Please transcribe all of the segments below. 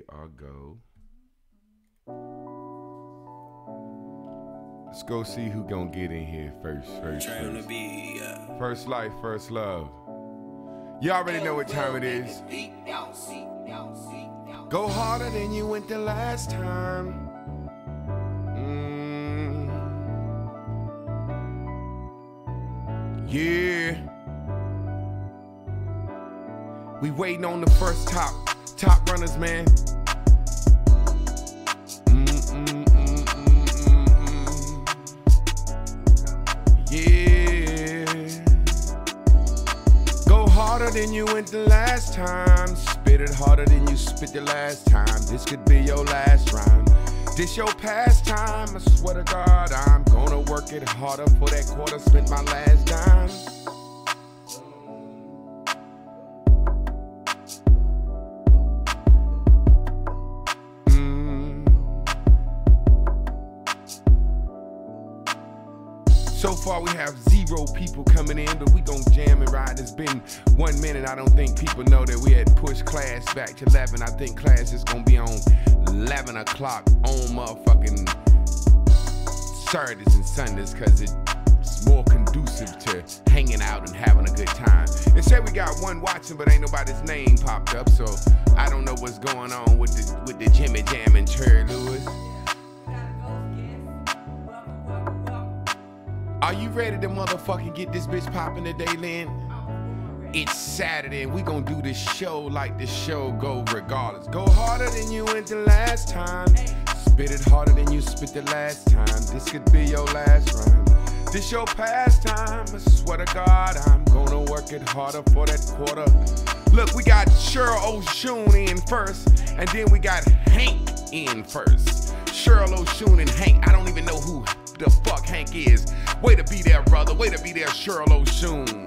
we are go. Let's go see who gonna get in here first. First life, first love. You already know what time it is. Go harder than you went the last time. Yeah. We waiting on the first top runners, man. Yeah. Go harder than you went the last time. Spit it harder than you spit the last time. This could be your last rhyme. This your pastime. I swear to God, I'm gonna work it harder for that quarter. Spent my last dime. So far we have 0 people coming in, but we gon' jam and ride. It's been 1 minute. I don't think people know that we had pushed class back to 11. I think class is gonna be on 11 o'clock on motherfucking Saturdays and Sundays, cause it's more conducive to hanging out and having a good time. They say we got 1 watching, but ain't nobody's name popped up, so I don't know what's going on with the Jimmy Jam and Cherry Lewis. Are you ready to motherfucking get this bitch popping today, Lynn? It's Saturday and we gon' do this show like the show go regardless. Go harder than you went the last time. Spit it harder than you spit the last time. This could be your last rhyme. This your pastime. I swear to God, I'm gonna work it harder for that quarter. Look, we got Cheryl O'Shoon in first, and then we got Hank in first. Cheryl O'Shoon and Hank, I don't even know who the fuck Hank is. Way to be there, brother. Way to be there, Cheryl O'Shoon.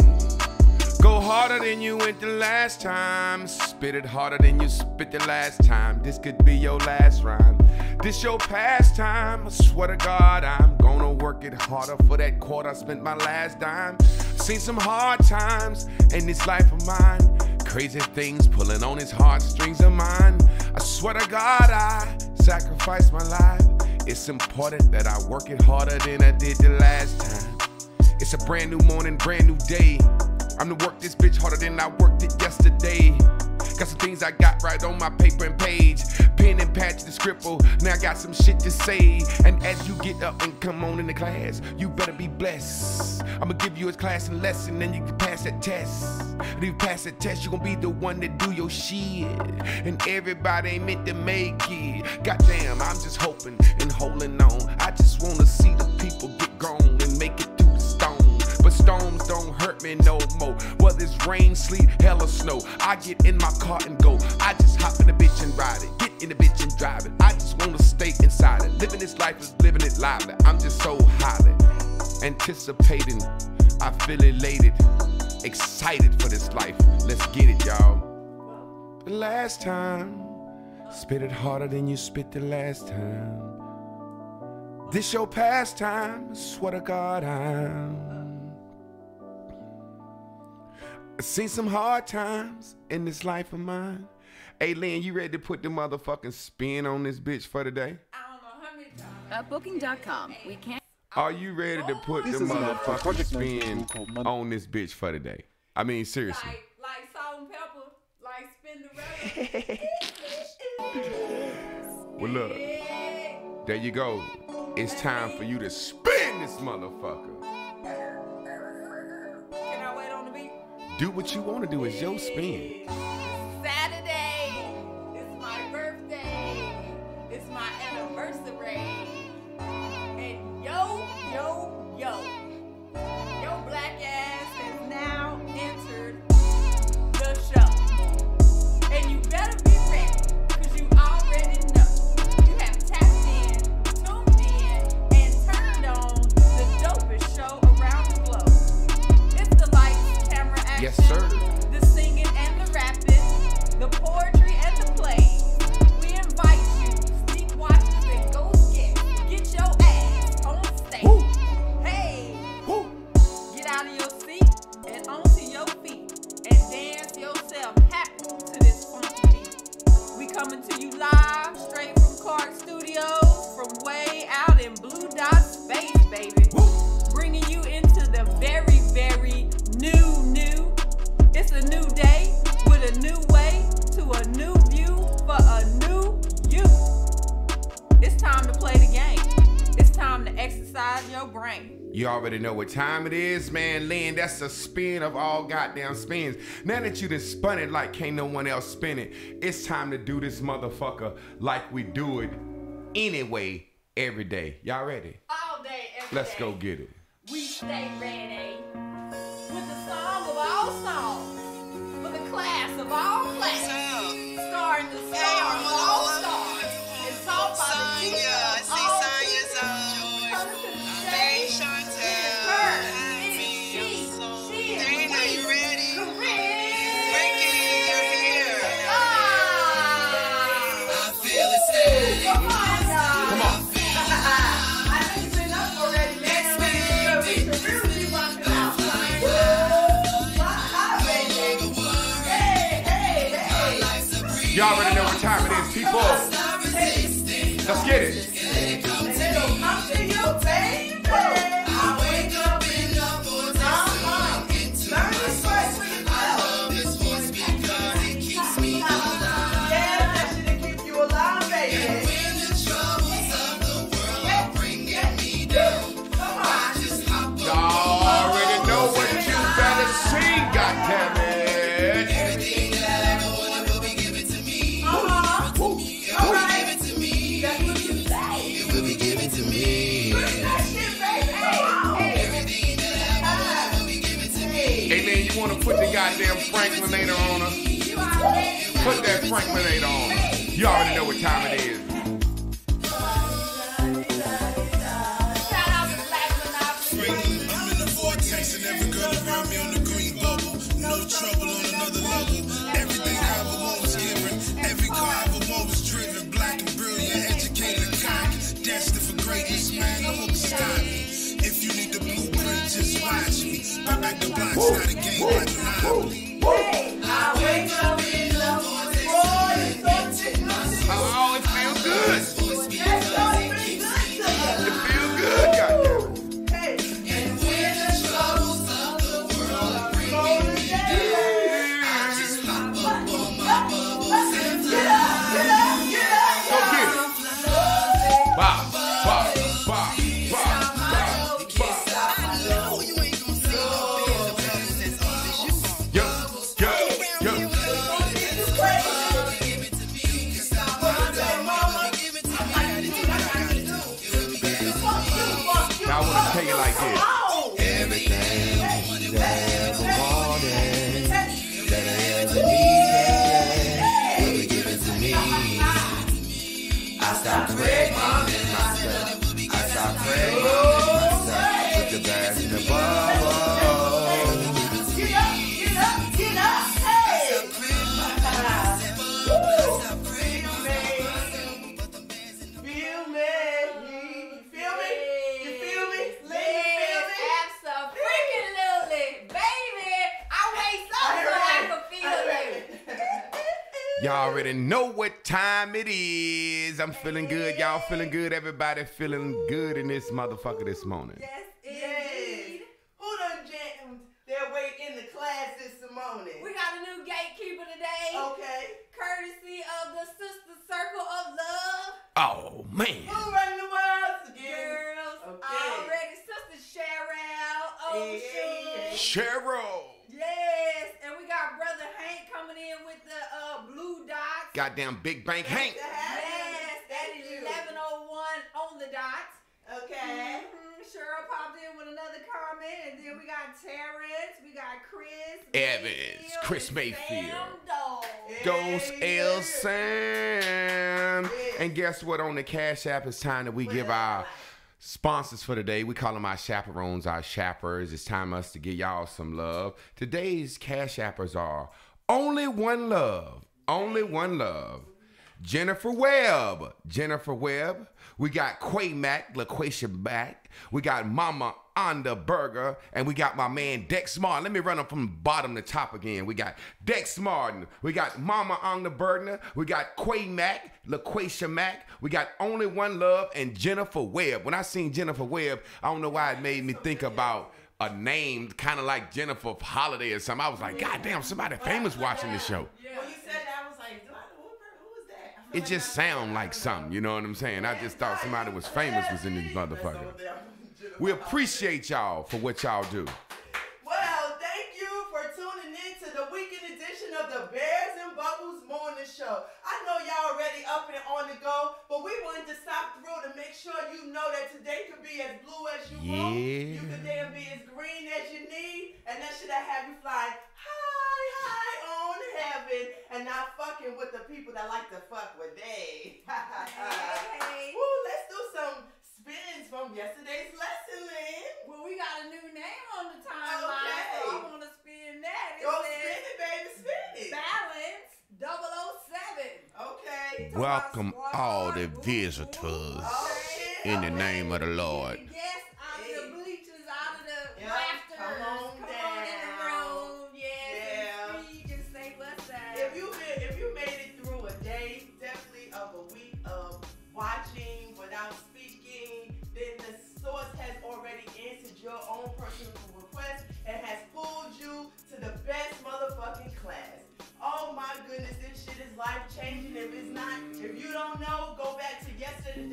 Go harder than you went the last time. Spit it harder than you spit the last time. This could be your last rhyme. This your pastime. I swear to God, I'm gonna work it harder for that quarter. I spent my last dime. Seen some hard times in this life of mine. Crazy things pulling on his heartstrings of mine. I swear to God, I sacrificed my life. It's important that I work it harder than I did the last time. It's a brand new morning, brand new day. I'm to work this bitch harder than I worked it yesterday. Got some things I got right on my paper and page. Pen and patch the scribble, now I got some shit to say. And as you get up and come on in the class, you better be blessed. I'ma give you a class and lesson, and you can pass that test. And if you pass that test, you gon' be the one that do your shit. And everybody ain't meant to make it. Goddamn, I'm just hoping and holding on. I just wanna see the people get grown and make it through the storm. But storms don't hurt me no more. Whether it's rain, sleet, hell or snow, I get in my car and go. I just hop in the bitch and ride it. Get in the bitch and drive it. I just wanna stay inside it. Living this life is living it lively. I'm just so highly anticipating. I feel elated, excited for this life. Let's get it, y'all. The last time, spit it harder than you spit the last time. This your pastime, I swear to God, I've seen some hard times in this life of mine. Hey, Lynn, you ready to put the motherfucking spin on this bitch for today? I don't know how many times. At Booking.com, we can't. Are you ready to put the motherfucking spin on this bitch for today? I mean, seriously. Like salt and pepper, like spin the record. Well, look, there you go. It's time for you to spin this motherfucker. Can I wait on the beat? Do what you want to do. It's your spin. Saturday, it's my birthday, it's my anniversary, and your black ass has now entered the show, and you better be ready, because you already know, you have tapped in, tuned in, and turned on the dopest show around the globe. It's the lights, camera, action, Yes, sir. the singing and the rapping, Coming to you live, straight from Clark Studios, from way out in Blue Dot space, baby. Bringing you into the very, very new. It's a new day with a new way to a new view for a new you. It's time to play the game. It's time to exercise your brain. You already know what time it is, man. Lynn, that's a spin of all goddamn spins. Now that you done spun it like can't no one else spin it, it's time to do this motherfucker like we do it anyway, every day. Y'all ready? All day, every day. Let's go get it. We stay ready with the song of all songs, for the class of all classes, starring the star of all stars, and taught by the teacher of all teachers. Coming to the stage, it is her, it is she is Dana, you ready? Corinne. Ricky, you're here. Ah! I feel the same. Come on, y'all. Come on. I know you've been up already, man. So we can really rock it out. You already know what time it is, people. Let's get it. Put the goddamn Franklinator on her. Put that Franklinator on her. You already know what time it is. Shout out to Black Monopoly. I'm in the vortex and every girl around me on the green bubble. No trouble on another level. Everything I ever want was given. Every car I ever want was driven. Black and brilliant, educated, cocky. Destined for greatness, man. No one can stop me. If you need the blueprint, just watch me. Buy back the blocks, not a game like Monopoly. Oh, it feels good. It feels good, goddamn. Go get it. Bop, bop, bop, bop, bop, bop. Yo. I want to tell you like this. Everything that I ever wanted, that I ever needed, will be given to me. I stopped praying myself. I stopped praying myself. Put the bags in the bubble. Get up, hey! Y'all already know what time it is. I'm feeling good. Y'all feeling good? Everybody feeling good in this motherfucker this morning. Yes, Yes. indeed. Who done jammed their way in the class this morning? We got a new gatekeeper today. Okay. Courtesy of the Sister Circle of Love. Oh, man. Who run the world again? Girls, Okay. already Sister Cheryl. Yeah. Cheryl. Yes, and we got Brother Hank coming in with the blue dots. Goddamn Big Bank Hank. Yes, that is 11:01 on the dot. Okay. Cheryl popped in with another comment, and then we got Terrence, we got Chris Evans, Mayfield, Chris and Mayfield. Sam Dole. Ghost L. Sam. And guess what? On the Cash App, it's time that we give our sponsors for the day. We call them our chaperones, our chappers. It's time us to give y'all some love. Today's Cash Appers are Only One Love. Only One Love. Jennifer Webb. Jennifer Webb. We got Quay Mac, LaQuisha Mac. We got Mama Onda Burger. And we got my man Dex Martin. Let me run them from bottom to top again. We got Dex Martin. We got Mama Onda Burger. We got Quay Mac, LaQuisha Mac. We got Only One Love and Jennifer Webb. When I seen Jennifer Webb, I don't know why it made me think about a name kind of like Jennifer Holiday or something. I was like, God damn, somebody famous watching this show. When you said that, I was like, do I know who was that? I feel It like just sound like something, you know what I'm saying? I just thought somebody was famous was in this motherfucker. We appreciate y'all for what y'all do. Well, thank you for tuning in to the weekend edition of the Bears and Bubbles Morning Show. I know y'all already up and on the go, but we wanted to stop through to make sure you know that today could be as blue as you want. You could damn be as green as you need, and that should have you flying high on heaven and not fucking with the people that like to fuck with they. Hey. Woo, let's do some spins from yesterday's lesson, Lynn. Well, we got a new name on the timeline, Okay. so I want to spin that. It Go says spin it, baby, spin it. Balance 007. Okay. Welcome all the visitors Okay. in the name of the Lord. Yes, out of the bleachers, out of the Yep, rafters. come on in the down. room. Yes, Yeah. and speak and say what's up. If you made it through a day, definitely of a week of watching without speaking, then the source has already answered your own personal request and has pulled you to the best motherfucking class. Oh my goodness, this shit is life changing. If it's not, if you don't know, go back to yesterday, the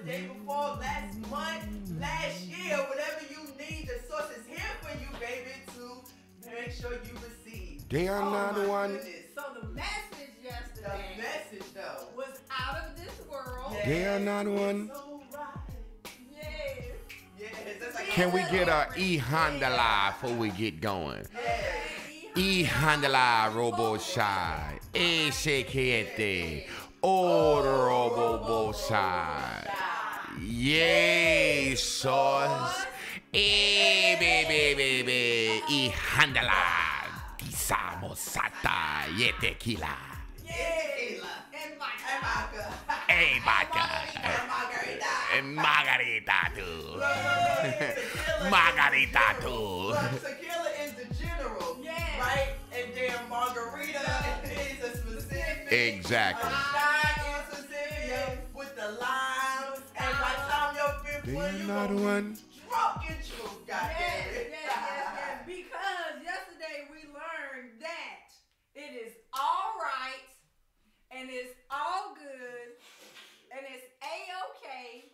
day before, last month, last year, whatever you need, the source is here for you, baby, to make sure you receive. They are Oh not my one. goodness. So the message The yesterday message though. was out of this world. They are not one. So right. Yes. Yes, that's like Can we get a E-Honda Live before we get going? Yes. E-Honda Live Robo Shy. E-Shekete. O Robo Shy. Yay, sauce. Baby. E-Honda Live. Kisamo Sata. Yetequila. Yes. And my And vodka. Hey, vodka. And margarita. And margarita too. Tequila. Margarita too. Look, tequila is the general, Yes. right? And then margarita is a specific. Exactly. A shot is specific with the lime. And by the time you're fifth They one, are you not gonna one. be drunk and true, goddamn Yes, it. yes. Because yesterday we learned that it is all right and it's all good and it's A-okay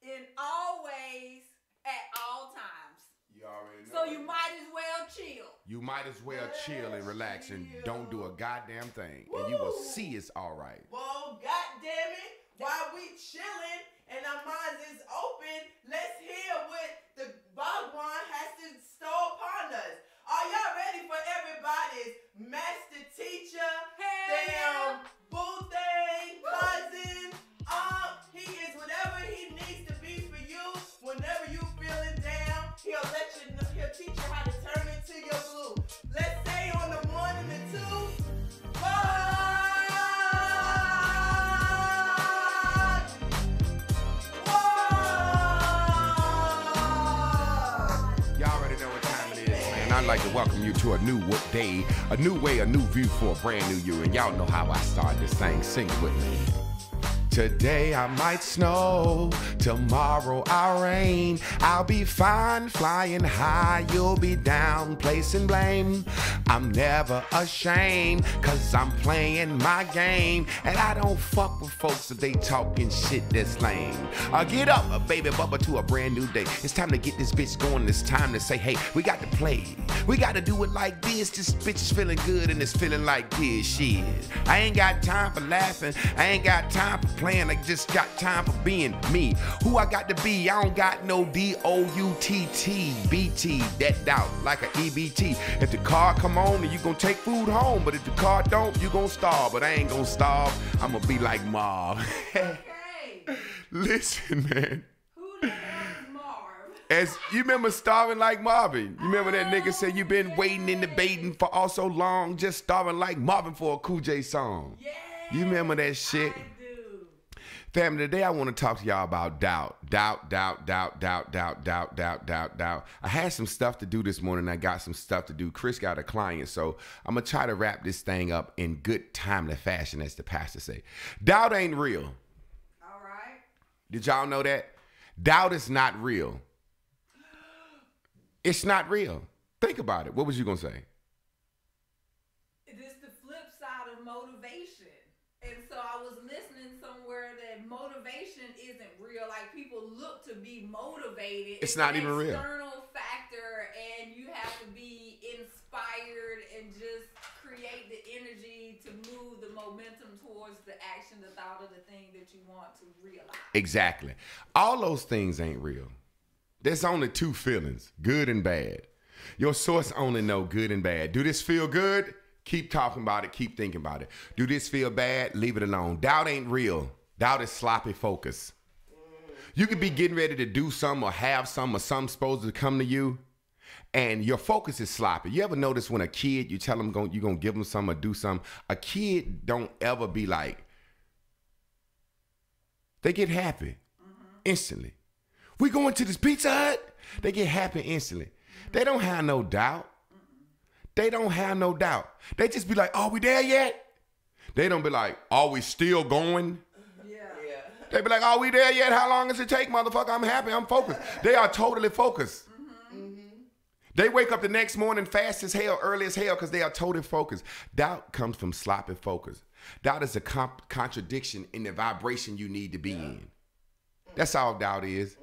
in all ways at all times. You already know. So you might as well chill. You might as well chill and relax and don't do a goddamn thing. And you will see it's all right. Well, goddamn it, while we chilling and our minds is open, let's hear what the Bhagwan has to stow upon us. Are y'all ready for everybody's master teacher? Hell yeah. Boo thing, cousin, he is whatever he needs to be for you. Whenever you feeling down, he'll let you know, he'll teach you how to turn into your blue. Let's say on the 1 and the 2. Y'all already know what time it is, man. I'd like to welcome you to a new day, a new way, a new view for a brand new you. And y'all know how I start this thing. Sing it with me. Today I might snow, tomorrow I'll rain. I'll be fine flying high, you'll be down placing blame. I'm never ashamed, cause I'm playing my game. And I don't fuck with folks if they talking shit that's lame. Get up, baby bubba, to a brand new day. It's time to get this bitch going, it's time to say, hey, we got to play. We got to do it like this, this bitch is feeling good and it's feeling like this shit. I ain't got time for laughing, I ain't got time for playing, I just got time for being me. Who I got to be, I don't got no D-O-U-T-T, B-T, that doubt like a EBT. If the car come on, then you gon' take food home, but if the car don't, you gon' starve. But I ain't gon' starve, I'm gonna be like Marv. Okay. Listen, man. Who the hell is Marv? As you remember starving like Marvin. You remember that nigga said you been waiting and debating for all so long, just starving like Marvin for a Cool J song. Yes. You remember that shit? I do. Family, today I want to talk to y'all about doubt. Doubt. I had some stuff to do this morning. I got some stuff to do. Chris got a client, so I'm going to try to wrap this thing up in good, timely fashion, as the pastor say. Doubt ain't real. All right. Did y'all know that? Doubt is not real. It's not real. Think about it. What was you going to say? It is the flip side of motivation. And so I was listening somewhere that motivation isn't real. Like, people look to be motivated. It's not even real. External factor, and you have to be inspired and just create the energy to move the momentum towards the action, the thought of the thing that you want to realize. Exactly. All those things ain't real. There's only two feelings, good and bad. Your source only know good and bad. Do this feel good? Keep talking about it. Keep thinking about it. Do this feel bad? Leave it alone. Doubt ain't real. Doubt is sloppy focus. You could be getting ready to do something or have something or something supposed to come to you, and your focus is sloppy. You ever notice when a kid, you tell them you're going to give them something or do something, a kid don't ever be like, they get happy instantly. We going to this Pizza Hut? They get happy instantly. They don't have no doubt. They don't have no doubt. They just be like, are we there yet? They don't be like, are we still going? Yeah. They be like, are we there yet? How long does it take, motherfucker? I'm happy. I'm focused. They are totally focused. They wake up the next morning fast as hell, early as hell, because they are totally focused. Doubt comes from sloppy focus. Doubt is a contradiction in the vibration you need to be in. That's all doubt is.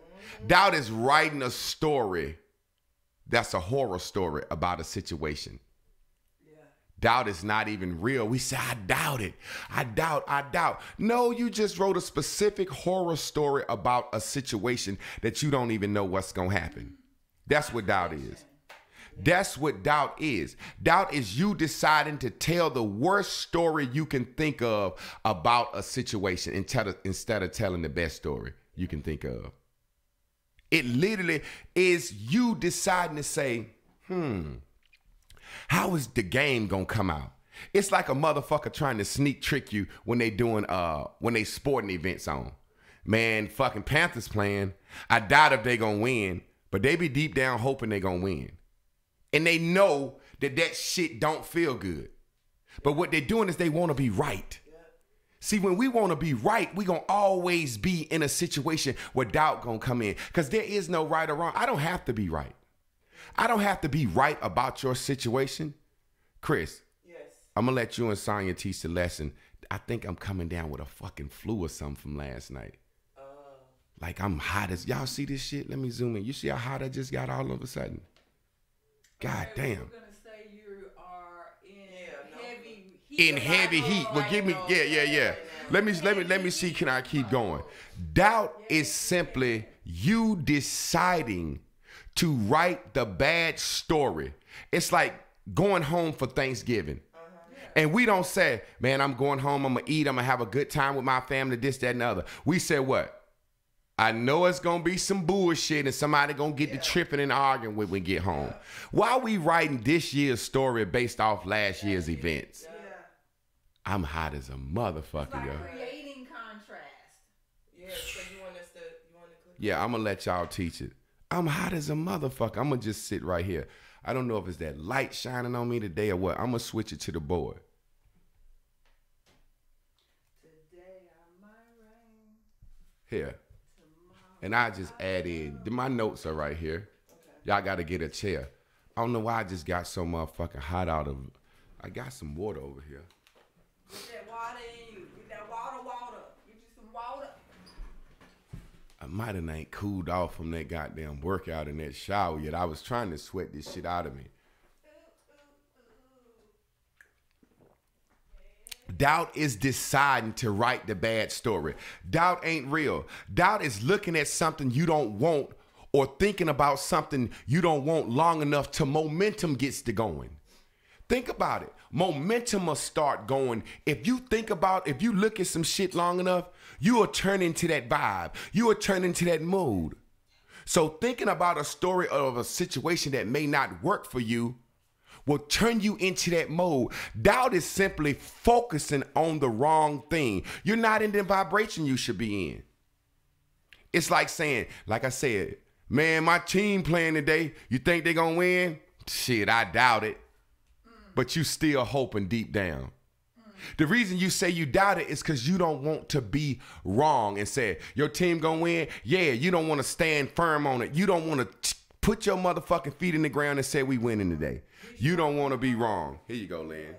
Doubt is writing a story that's a horror story about a situation. Doubt is not even real. We say, I doubt it. I doubt. No, you just wrote a specific horror story about a situation that you don't even know what's going to happen. That's what doubt is. That's what doubt is. Doubt is you deciding to tell the worst story you can think of about a situation instead of telling the best story you can think of. It literally is you deciding to say, how is the game gonna come out? It's like a motherfucker trying to sneak trick you when they doing when they sporting events on. Man, fucking Panthers playing. I doubt if they gonna win, but they be deep down hoping they gonna win. And they know that shit don't feel good. But what they're doing is they wanna be right. See, when we want to be right, we going to always be in a situation where doubt going to come in. Because there is no right or wrong. I don't have to be right. I don't have to be right about your situation. Chris, Yes. I'm going to let you and Sonya teach the lesson. I think I'm coming down with a fucking flu or something from last night. Like I'm hot as... Y'all see this shit? Let me zoom in. You see how hot I just got all of a sudden? God damn. We're going to say you are in heavy heat. In heavy heat. Well, give me, yeah. Let me see, can I keep going? Doubt is simply you deciding to write the bad story. It's like going home for Thanksgiving. And we don't say, man, I'm going home, I'm gonna eat, I'm gonna have a good time with my family, this, that, and the other. We say what? I know it's gonna be some bullshit and somebody gonna get to tripping and arguing when we get home. Why are we writing this year's story based off last year's events? I'm hot as a motherfucker, It's yo. like creating contrast. Yeah, so you want to click? Yeah, I'm gonna let y'all teach it. I'm hot as a motherfucker. I'm gonna just sit right here. I don't know if it's that light shining on me today or what. I'm gonna switch it to the board. Today I might rain. Here. And I just add in. My notes are right here. Y'all gotta get a chair. I don't know why I just got so motherfucking hot out of it. I got some water over here. Get that water in you. Get that water. Get you some water. I might have ain't cooled off from that goddamn workout in that shower yet. I was trying to sweat this shit out of me. Doubt is deciding to write the bad story. Doubt ain't real. Doubt is looking at something you don't want or thinking about something you don't want long enough till momentum gets to going. Think about it. Momentum will start going. If you look at some shit long enough, you will turn into that vibe. You will turn into that mood. So thinking about a story of a situation that may not work for you will turn you into that mode. Doubt is simply focusing on the wrong thing. You're not in the vibration you should be in. It's like saying, like I said, man, my team playing today. You think they're going to win? Shit, I doubt it. But you still hoping deep down. The reason you say you doubt it is because you don't want to be wrong and say, your team going to win? Yeah, you don't want to stand firm on it. You don't want to put your motherfucking feet in the ground and say we winning today. You don't want to be wrong. Here you go, Lynn.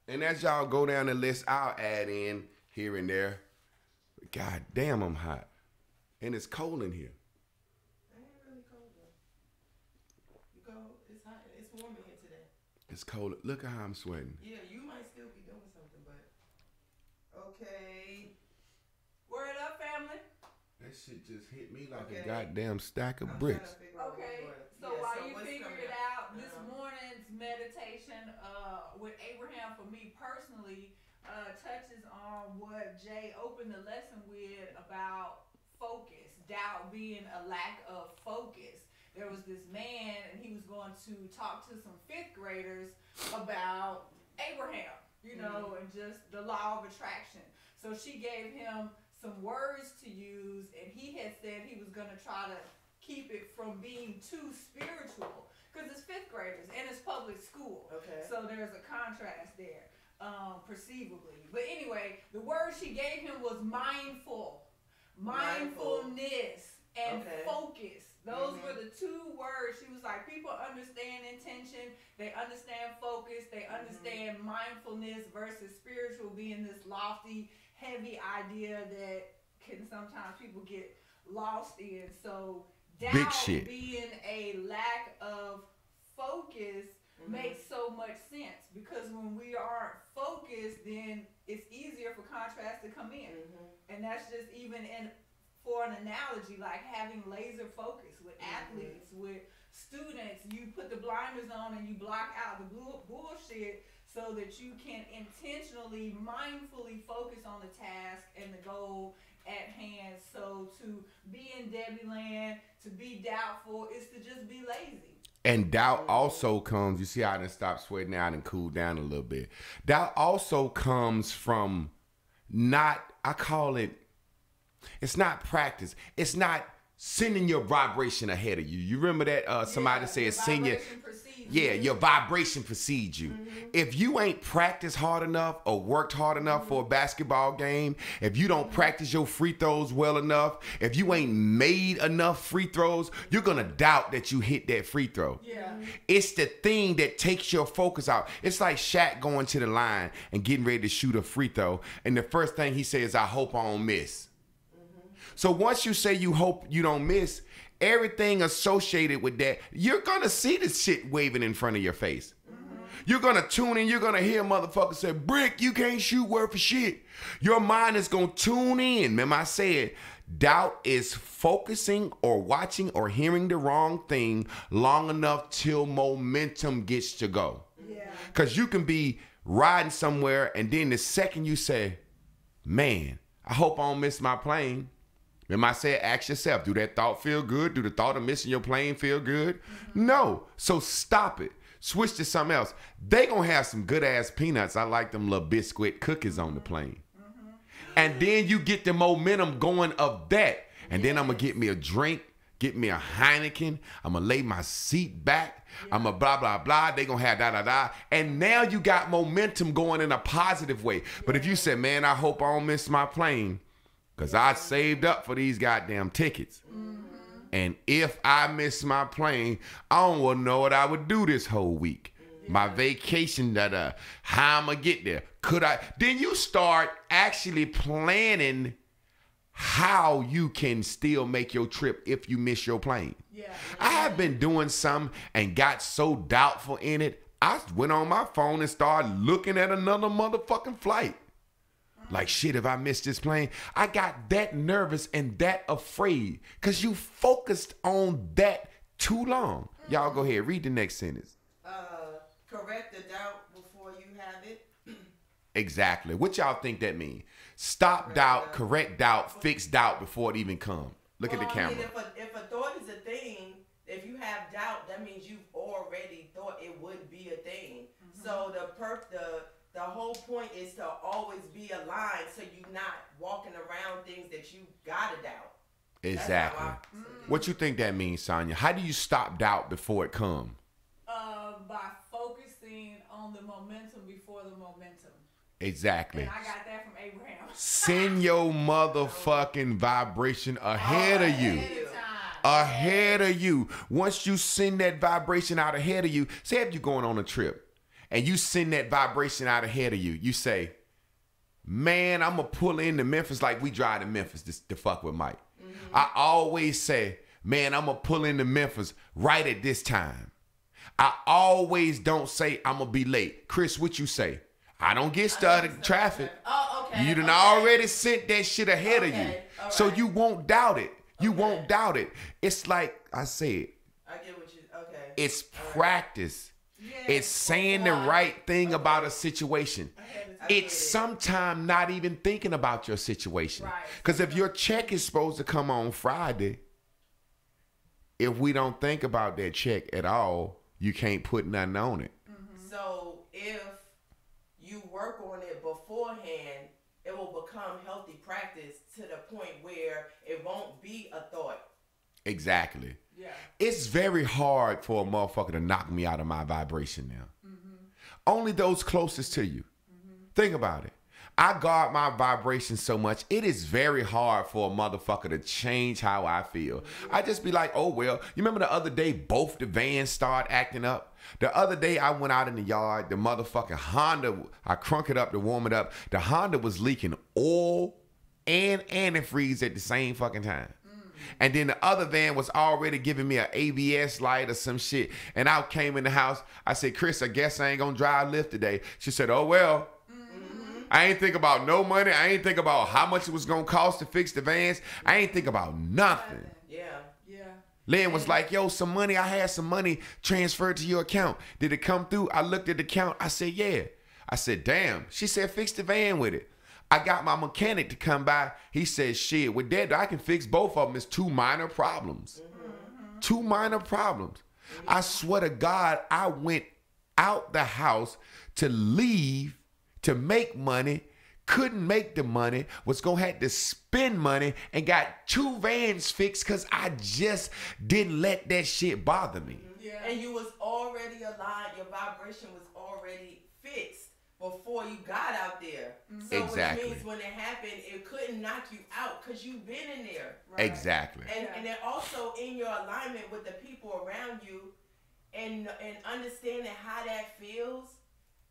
And as y'all go down the list, I'll add in here and there. God damn, I'm hot. And it's cold in here. It ain't really cold though. You go, it's hot. It's warm in here today. It's cold. Look at how I'm sweating. Yeah, you might still be doing something, but okay. Word up, family. That shit just hit me like Okay. a goddamn stack of I'm bricks. trying to figure out Okay, what- so yeah, while so you what's figure coming it up? out, this morning's meditation with Abraham for me personally touches on what Jay opened the lesson with about focus, doubt being a lack of focus. There was this man and he was going to talk to some fifth graders about Abraham, you know, and just the law of attraction. So she gave him some words to use, and he had said he was going to try to keep it from being too spiritual because it's fifth graders and it's public school. Okay. So there's a contrast there, perceivably. But anyway, the word she gave him was mindfulness, and Okay. focus. Those were the two words. She was like, people understand intention, they understand focus, they understand mindfulness versus spiritual being this lofty, heavy idea that can sometimes people get lost in. So Big doubt shit. being a lack of focus makes so much sense, because when we aren't focused, then it's easier for contrast to come in. And that's just even for an analogy, like having laser focus with athletes, with students. You put the blinders on and you block out the bullshit so that you can intentionally, mindfully focus on the task and the goal at hand. So to be in Debbie land, to be doubtful, is to just be lazy. And doubt also comes, you see how I done stopped sweating out and cooled down a little bit. Doubt also comes from not, I call it, it's not practice. It's not sending your vibration ahead of you. You remember that somebody said, send your, your vibration precedes you. If you ain't practiced hard enough or worked hard enough for a basketball game, if you don't practice your free throws well enough, if you ain't made enough free throws, you're going to doubt that you hit that free throw. It's the thing that takes your focus out. It's like Shaq going to the line and getting ready to shoot a free throw, and the first thing he says, I hope I don't miss. So once you say you hope you don't miss, everything associated with that, you're going to see the shit waving in front of your face. You're going to tune in. You're going to hear motherfuckers say, Brick, you can't shoot worth for shit. Your mind is going to tune in. Remember I said, doubt is focusing or watching or hearing the wrong thing long enough till momentum gets to go. Because you can be riding somewhere and then the second you say, man, I hope I don't miss my plane. Remember I said, ask yourself, do that thought feel good? Do the thought of missing your plane feel good? No. So stop it. Switch to something else. They gonna have some good ass peanuts. I like them little biscuit cookies on the plane. And then you get the momentum going of that. And then I'm gonna get me a drink, get me a Heineken. I'm gonna lay my seat back. I'm gonna blah, blah, blah. They gonna have da, da, da. And now you got momentum going in a positive way. But if you said, man, I hope I don't miss my plane, because I saved up for these goddamn tickets. And if I miss my plane, I don't know what I would do this whole week. My vacation, how I'm going to get there. Could I? Then you start actually planning how you can still make your trip if you miss your plane. I have been doing something and got so doubtful in it, I went on my phone and started looking at another motherfucking flight. Like, shit, if I miss this plane, I got that nervous and that afraid because you focused on that too long. Y'all go ahead, read the next sentence. Correct the doubt before you have it. Exactly. What y'all think that means? Stop doubt, correct doubt, fix doubt before it even comes. Look at the camera. I mean, if a thought is a thing, If you have doubt, that means you've already thought it would be a thing. So the whole point is to always be aligned, so you're not walking around things that you gotta doubt. Exactly. What you think that means, Sonya? How do you stop doubt before it comes? By focusing on the momentum before the momentum. Exactly. And I got that from Abraham. Send your motherfucking vibration ahead of you. Ahead of time. Ahead of you. Once you send that vibration out ahead of you, say if you're going on a trip and you send that vibration out ahead of you, you say, man, I'm going to pull into Memphis like we drive to Memphis to fuck with Mike. I always say, man, I'm going to pull into Memphis right at this time. I always don't say I'm going to be late. Chris, what you say? I don't get stuck in traffic. Oh, okay. You done already sent that shit ahead of you. All So right. you won't doubt it. You won't doubt it. It's like I said, I get what you, okay. it's practice. It's saying the right thing about a situation. It's sometimes not even thinking about your situation. Right. Because if your check is supposed to come on Friday, if we don't think about that check at all, you can't put nothing on it. So if you work on it beforehand, it will become healthy practice to the point where it won't be a thought. Exactly. Yeah. It's very hard for a motherfucker to knock me out of my vibration now. Only those closest to you. Think about it. I guard my vibration so much, it is very hard for a motherfucker to change how I feel. I just be like, oh, well. You remember the other day, both the vans started acting up? The other day, I went out in the yard, the motherfucking Honda, I crunk it up to warm it up. The Honda was leaking oil and antifreeze at the same fucking time. And then the other van was already giving me an ABS light or some shit. And I came in the house. I said, Chris, I guess I ain't gonna drive Lyft today. She said, oh, well. I ain't think about no money. I ain't think about how much it was gonna cost to fix the vans. I ain't think about nothing. Yeah. Lynn was like, yo, I had some money transferred to your account. Did it come through? I looked at the account. I said, yeah. I said, damn. She said, fix the van with it. I got my mechanic to come by. He said, shit, with that, I can fix both of them. It's two minor problems. Two minor problems. I swear to God, I went out the house to leave to make money, couldn't make the money, was gonna have to spend money, and got two vans fixed because I just didn't let that shit bother me. Yeah. And you was already aligned, your vibration was already fixed before you got out there. So Exactly. which means when it happened, it couldn't knock you out because you've been in there. Right. Exactly. And then also in your alignment with the people around you and understanding how that feels,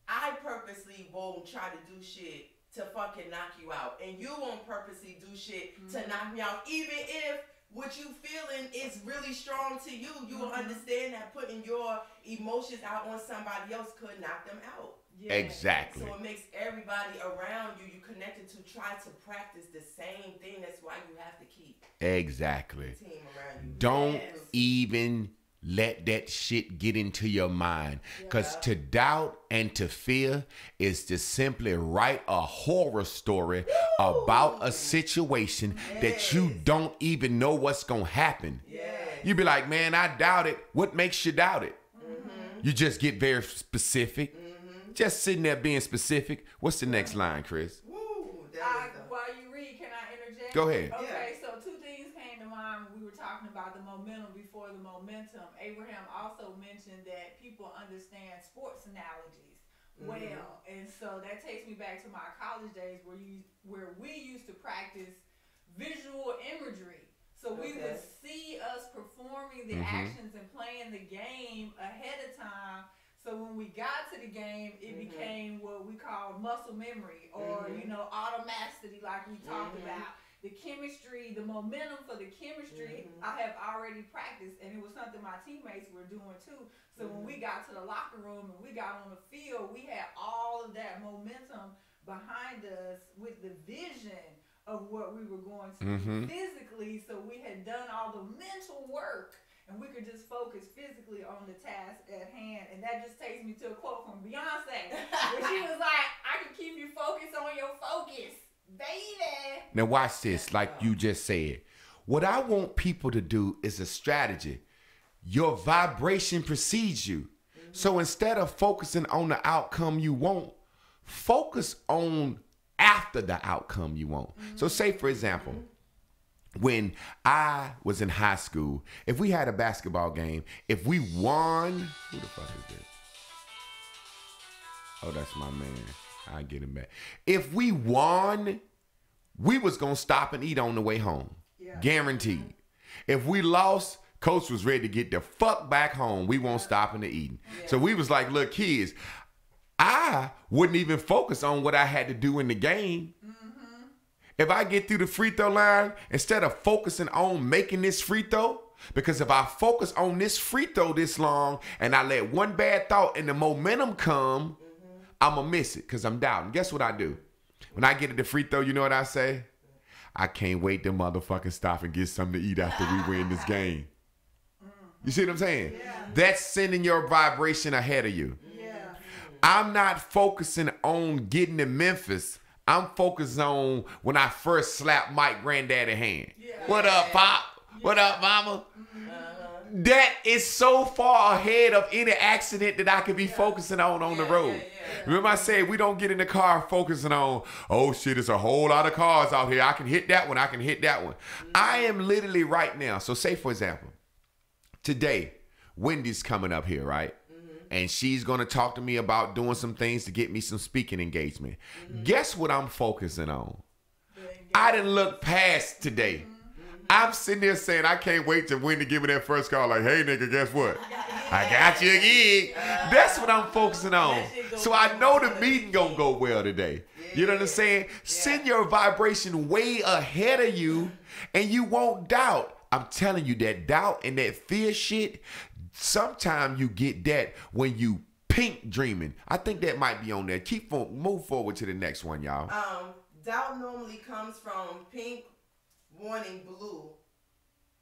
I purposely won't try to do shit to fucking knock you out. And you won't purposely do shit to knock me out. Even if what you feeling is really strong to you, you will understand that putting your emotions out on somebody else could knock them out. Yeah. Exactly. So it makes everybody around you connected to try to practice the same thing. That's why you have to keep Exactly. the team around you. Don't Yes. even let that shit get into your mind. Because to doubt and to fear is to simply write a horror story about a situation that you don't even know what's going to happen. You be like, man, I doubt it. What makes you doubt it? You just get very specific. Just sitting there being specific. What's the next line, Chris? Woo, that was While you read, can I interject? Go ahead. Okay, so two things came to mind when we were talking about the momentum before the momentum. Abraham also mentioned that people understand sports analogies well, and so that takes me back to my college days where we used to practice visual imagery. So we would see us performing the actions and playing the game ahead of time. So when we got to the game, it became what we call muscle memory or, automaticity like we talked about. The chemistry, the momentum for the chemistry, I have already practiced, and it was something my teammates were doing too. So when we got to the locker room and we got on the field, we had all of that momentum behind us with the vision of what we were going to do physically. So we had done all the mental work, and we could just focus physically on the task at hand. And that just takes me to a quote from Beyonce, where she was like, I can keep you focused on your focus, baby. Now watch this, like you just said. What I want people to do is a strategy. your vibration precedes you. So instead of focusing on the outcome you want, focus on after the outcome you want. So say, for example, when I was in high school, if we had a basketball game, if we won, who the fuck is this? Oh, that's my man. I'll get him back. If we won, we was going to stop and eat on the way home. Yeah. Guaranteed. If we lost, coach was ready to get the fuck back home. We won't stop and eating. Yeah. So we was like, look, kids, I wouldn't even focus on what I had to do in the game. If I get through the free throw line, instead of focusing on making this free throw, because if I focus on this free throw this long and I let one bad thought and the momentum come, I'm going to miss it because I'm doubting. Guess what I do? When I get to the free throw, you know what I say? I can't wait to motherfucking stop and get something to eat after we win this game. You see what I'm saying? Yeah. That's sending your vibration ahead of you. Yeah. I'm not focusing on getting to Memphis. I'm focused on when I first slapped Mike Granddaddy hand. Yeah. What up, Pop? Yeah. What up, Mama? That is so far ahead of any accident that I could be focusing on the road. Remember I said we don't get in the car focusing on, oh shit, there's a whole lot of cars out here. I can hit that one. I can hit that one. I am literally right now. So say, for example, today, Wendy's coming up here, right? And she's going to talk to me about doing some things to get me some speaking engagement. Guess what I'm focusing on? I didn't look past today. I'm sitting there saying, I can't wait to Wendy give me that first call. Like, hey, nigga, guess what? I got you again. That's what I'm focusing on. So I know the meeting going to go well today. You know what I'm saying? Send your vibration way ahead of you and you won't doubt. I'm telling you, that doubt and that fear shit, sometimes you get that when you pink dreaming. I think that might be on there. Move forward to the next one, y'all. Doubt normally comes from pink, warning blue,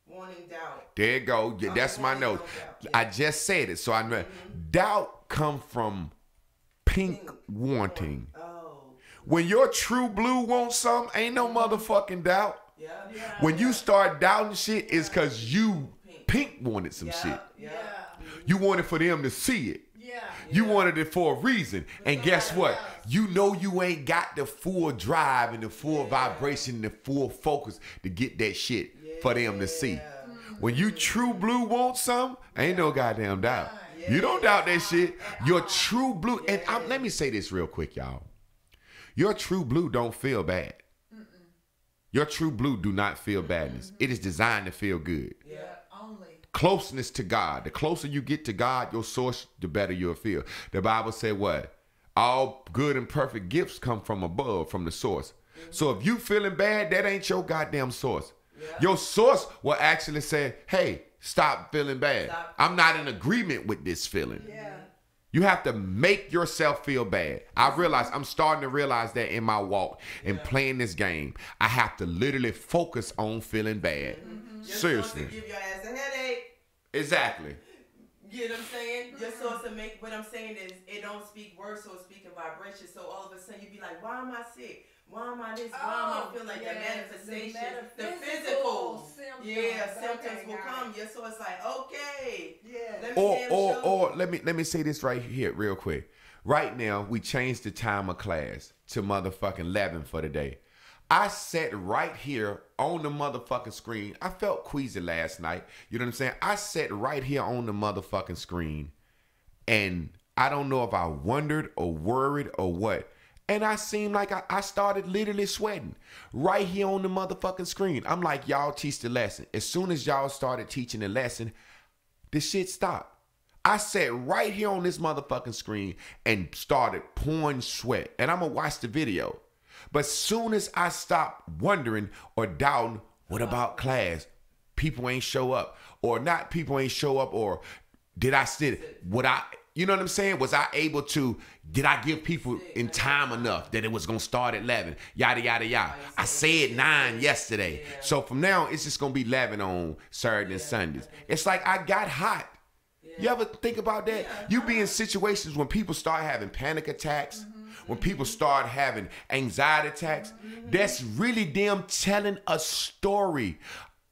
warning doubt. There you go. Yeah, that's my note. I just said it, so I know. Doubt come from pink wanting. When your true blue wants something, ain't no motherfucking doubt. When you start doubting shit, it's because you pink wanted some shit. You wanted for them to see it. You wanted it for a reason. And guess what? You know you ain't got the full drive and the full vibration and the full focus to get that shit for them to see. When you true blue want something, ain't no goddamn doubt. You don't doubt that shit. Your true blue, and let me say this real quick, y'all. Your true blue don't feel bad. Your true blue do not feel badness. It is designed to feel good. Closeness to God. The closer you get to God, your source, the better you'll feel. The Bible said what? All good and perfect gifts come from above, from the source. So if you feeling bad, that ain't your goddamn source. Your source will actually say, hey, stop feeling bad. I'm not in agreement with this feeling. You have to make yourself feel bad. I'm starting to realize that in my walk and playing this game, I have to literally focus on feeling bad. Seriously. Give your ass a headache. Exactly. You know what I'm saying? Your source to make, what I'm saying is, it don't speak words, so it speak in vibration. So all of a sudden you be like, why am I sick? Why am I this? Why am I feeling like the manifestation? The physical symptoms will come. Your source like, okay. Let me say this right here real quick. Right now, we changed the time of class to motherfucking 11 for the day. I sat right here on the motherfucking screen. I felt queasy last night. You know what I'm saying? I sat right here on the motherfucking screen. And I don't know if I wondered or worried or what. And I seemed like I started literally sweating right here on the motherfucking screen. I'm like, y'all teach the lesson. As soon as y'all started teaching the lesson, the shit stopped. I sat right here on this motherfucking screen and started pouring sweat. And I'm going to watch the video. But soon as I stopped wondering or doubting, what about class? People ain't show up. Or not people ain't show up. Or did I sit? You know what I'm saying? Was I able to, did I give people in time enough that it was going to start at 11? Yada, yada, yada. I said 9 yesterday. So from now, it's just going to be 11 on Saturday and Sundays. It's like I got hot. You ever think about that? You be in situations when people start having panic attacks, when people start having anxiety attacks, that's really them telling a story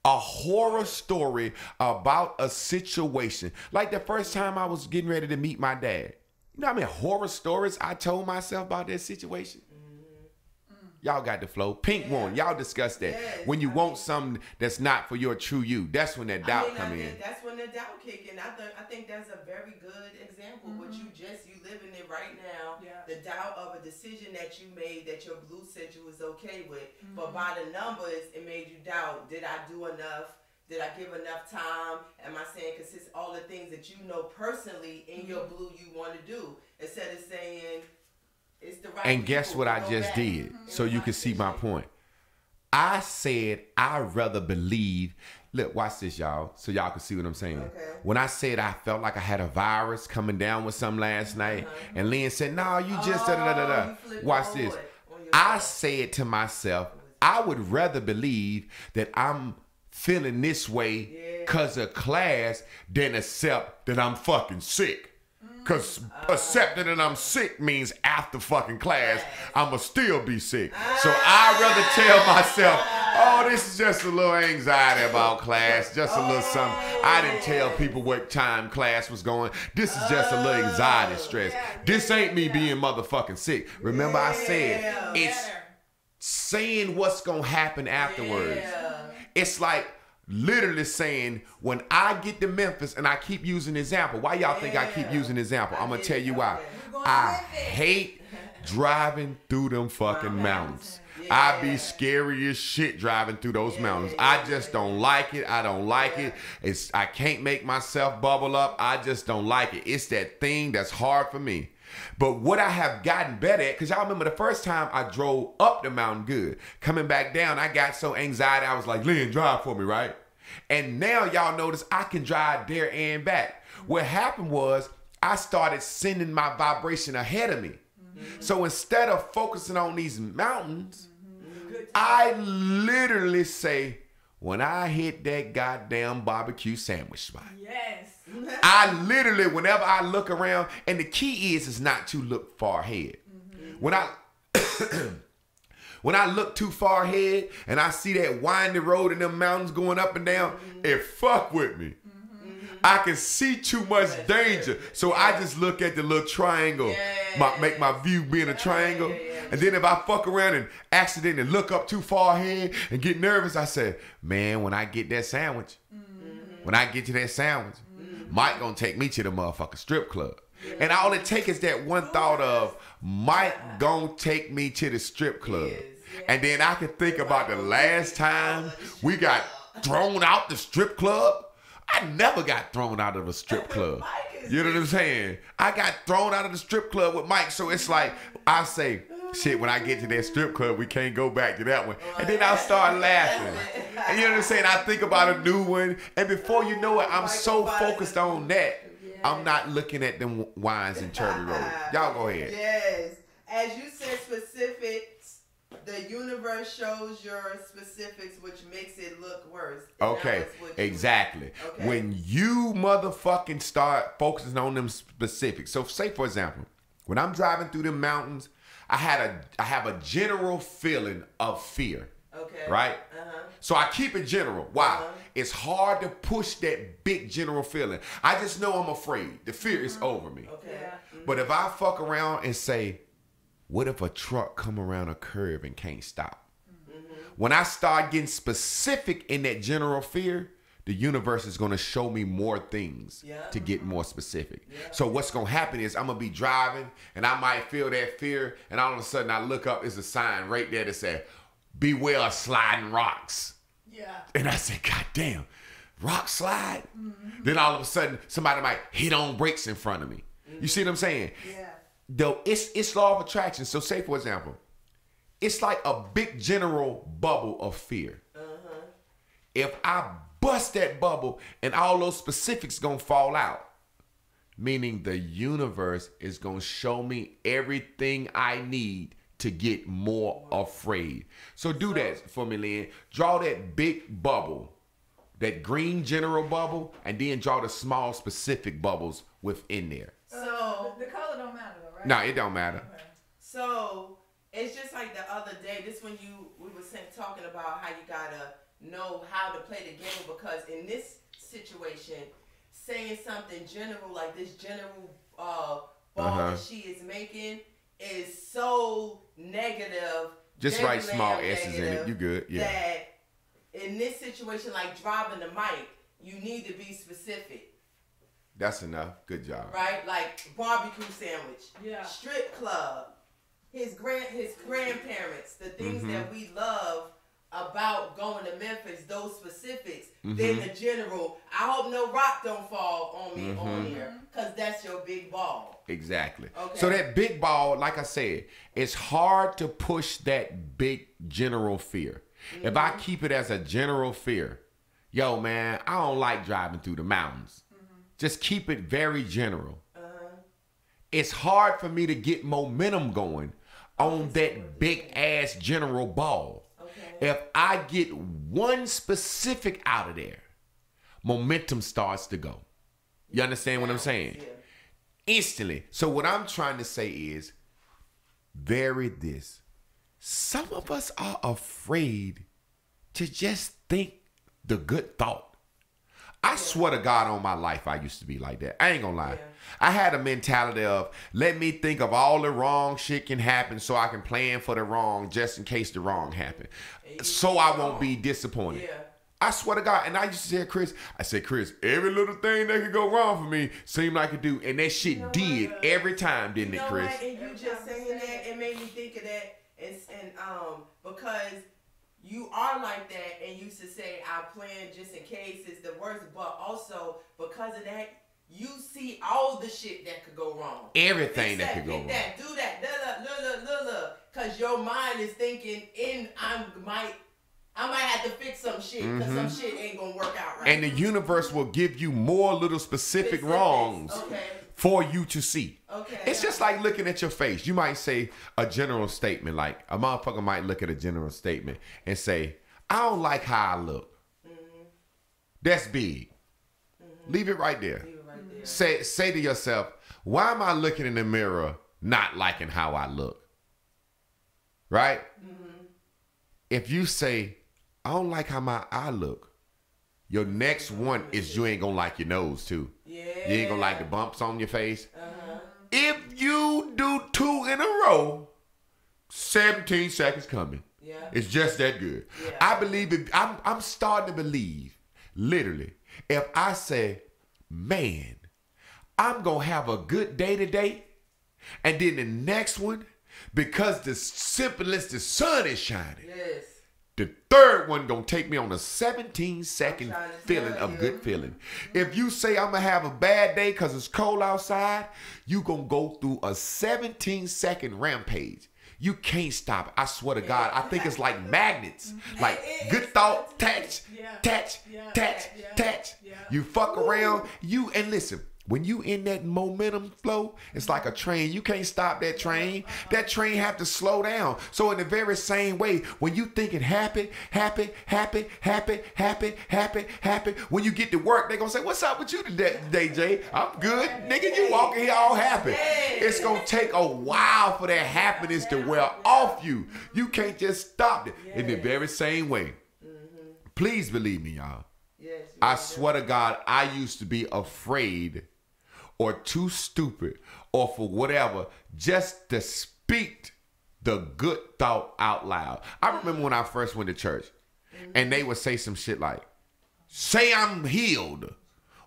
a horror story about a situation. Like the first time I was getting ready to meet my dad. You know how many horror stories I told myself about that situation? Y'all got the flow. Pink one. Y'all discuss that. Yes, When you want something that's not for your true you, that's when that doubt come in. That's when the doubt kick in. I think that's a very good example. What you living it right now. Yeah. The doubt of a decision that you made that your blue said you was okay with, but by the numbers, it made you doubt. Did I do enough? Did I give enough time? Am I saying, because it's all the things that you know personally in your blue you want to do, instead of saying it's the right. And guess what I just did? So you can see my point. I said I'd rather believe. Look, watch this, y'all, so y'all can see what I'm saying. Okay. When I said I felt like I had a virus coming down with something last night, and Lynn said, "No, you just da-da-da-da-da." Watch this. I said to myself, I would rather believe that I'm feeling this way because of class than accept that I'm fucking sick. Because accepting that I'm sick means after fucking class, I'ma still be sick. So I'd rather tell myself, oh, this is just a little anxiety about class, just a little something. I didn't tell people what time class was going. This is just a little anxiety stress. This ain't me being motherfucking sick. Remember I said, it's saying what's gonna happen afterwards. It's like literally saying, when I get to Memphis, and I keep using the example. Why y'all think I keep using the example? I'm going to tell you why. I hate driving through them fucking mountains. I be scary as shit driving through those mountains. I just don't like it. I don't like it. I can't make myself bubble up. I just don't like it. It's that thing that's hard for me. But what I have gotten better at, because y'all remember the first time I drove up the mountain good. Coming back down, I got so anxiety, I was like, Lynn, drive for me, right? And now y'all notice I can drive there and back. What happened was I started sending my vibration ahead of me. So instead of focusing on these mountains, I literally say, when I hit that goddamn barbecue sandwich spot. Yes. I literally, whenever I look around, and the key is not to look far ahead. When I when I look too far ahead and I see that windy road and them mountains going up and down, it fuck with me. I can see too much danger. So I just look at the little triangle, make my view being a triangle. And then if I fuck around and accidentally look up too far ahead and get nervous, I say, man, when I get that sandwich, when I get to that sandwich, Mike gonna take me to the motherfucking strip club. And all it takes is that one thought of Mike gonna take me to the strip club. And then I can think about the last time we got thrown out the strip club. I never got thrown out of a strip club. You know what I'm saying? I got thrown out of the strip club with Mike. So it's like, I say, shit, when I get to that strip club, we can't go back to that one. And then I'll start laughing. And you know what I'm saying? I think about a new one. And before you know it, I'm so focused on that, I'm not looking at them wines and Turby Road. Y'all go ahead. Yes. As you said specifics, the universe shows your specifics, which makes it look worse. Okay, exactly. Okay. When you motherfucking start focusing on them specifics. So say, for example, when I'm driving through the mountains, I have a general feeling of fear. Okay. Right? So I keep it general. Why? It's hard to push that big general feeling. I just know I'm afraid. The fear is over me. Okay. But if I fuck around and say, what if a truck come around a curve and can't stop? When I start getting specific in that general fear, the universe is going to show me more things to get more specific. So what's going to happen is I'm going to be driving and I might feel that fear, and all of a sudden I look up, there's a sign right there that says, beware of sliding rocks. And I say, God damn, rock slide? Then all of a sudden somebody might hit on brakes in front of me. You see what I'm saying? Though it's law of attraction. So say, for example, it's like a big general bubble of fear. If I bust that bubble and all those specifics gonna fall out, meaning the universe is gonna show me everything I need to get more afraid. So do that for me, Lynn. Draw that big bubble, that green general bubble, and then draw the small specific bubbles within there. So the color don't matter though, right? No, it don't matter. Okay. So it's just like the other day, this when we were talking about how you gotta know how to play the game, because in this situation, saying something general like this general ball that she is making is so negative. Just write small S's in it. You good? Yeah. That in this situation, like dropping the mic, you need to be specific. That's enough. Good job. Right? Like barbecue sandwich. Yeah. Strip club. His grandparents, the things that we love about going to Memphis, those specifics. Then the general, I hope no rock don't fall on me on here, because that's your big ball. Exactly. Okay. So that big ball, like I said, it's hard to push that big general fear. If I keep it as a general fear, yo, man, I don't like driving through the mountains. Just keep it very general. It's hard for me to get momentum going on that big ass general ball. If I get one specific out of there, momentum starts to go. You understand what I'm saying? Yeah. Instantly. So what I'm trying to say is, vary this. Some of us are afraid to just think the good thought. I swear to God on my life, I used to be like that. I ain't gonna lie. I had a mentality of, let me think of all the wrong shit can happen so I can plan for the wrong just in case the wrong happen. So I won't be disappointed. Yeah. I swear to God. And I used to say, Chris, every little thing that could go wrong for me seemed like it do. And that shit did every time, didn't it, Chris? What? And you just saying that, it made me think of that. And because you are like that, and you used to say, I plan just in case it's the worst, but also because of that, you see all the shit that could go wrong. Everything that could go wrong. That, do that, because your mind is thinking, I might have to fix some shit, because some shit ain't gonna work out right. And the universe will give you more little specific wrongs for you to see. It's just like looking at your face. You might say a general statement, like a motherfucker might look at a general statement and say, I don't like how I look. That's big. Leave it right there. Say to yourself, why am I looking in the mirror not liking how I look? Right? If you say, I don't like how my eye look, your next one is you ain't gonna like your nose too. You ain't gonna like the bumps on your face. If you do 2 in a row, 17 seconds coming. It's just that good. I believe I'm starting to believe, literally, if I say, man, I'm gonna have a good day today, and then the next one, because the simplest the sun is shining. The third one gonna take me on a 17-second feeling of good feeling. If you say I'm gonna have a bad day because it's cold outside, you gonna go through a 17-second rampage. You can't stop it. I swear to God, I think it's like magnets. Like good thought, touch. You fuck around, and listen. When you in that momentum flow, it's like a train. You can't stop that train. That train have to slow down. So in the very same way, when you thinking happy, when you get to work, they gonna say, what's up with you today, Jay? I'm good. Nigga, you walking here all happy. It's gonna take a while for that happiness to wear off you. You can't just stop it. In the very same way. Please believe me, y'all. I swear to God, I used to be afraid or too stupid or for whatever just to speak the good thought out loud. I remember when I first went to church and they would say some shit like, say I'm healed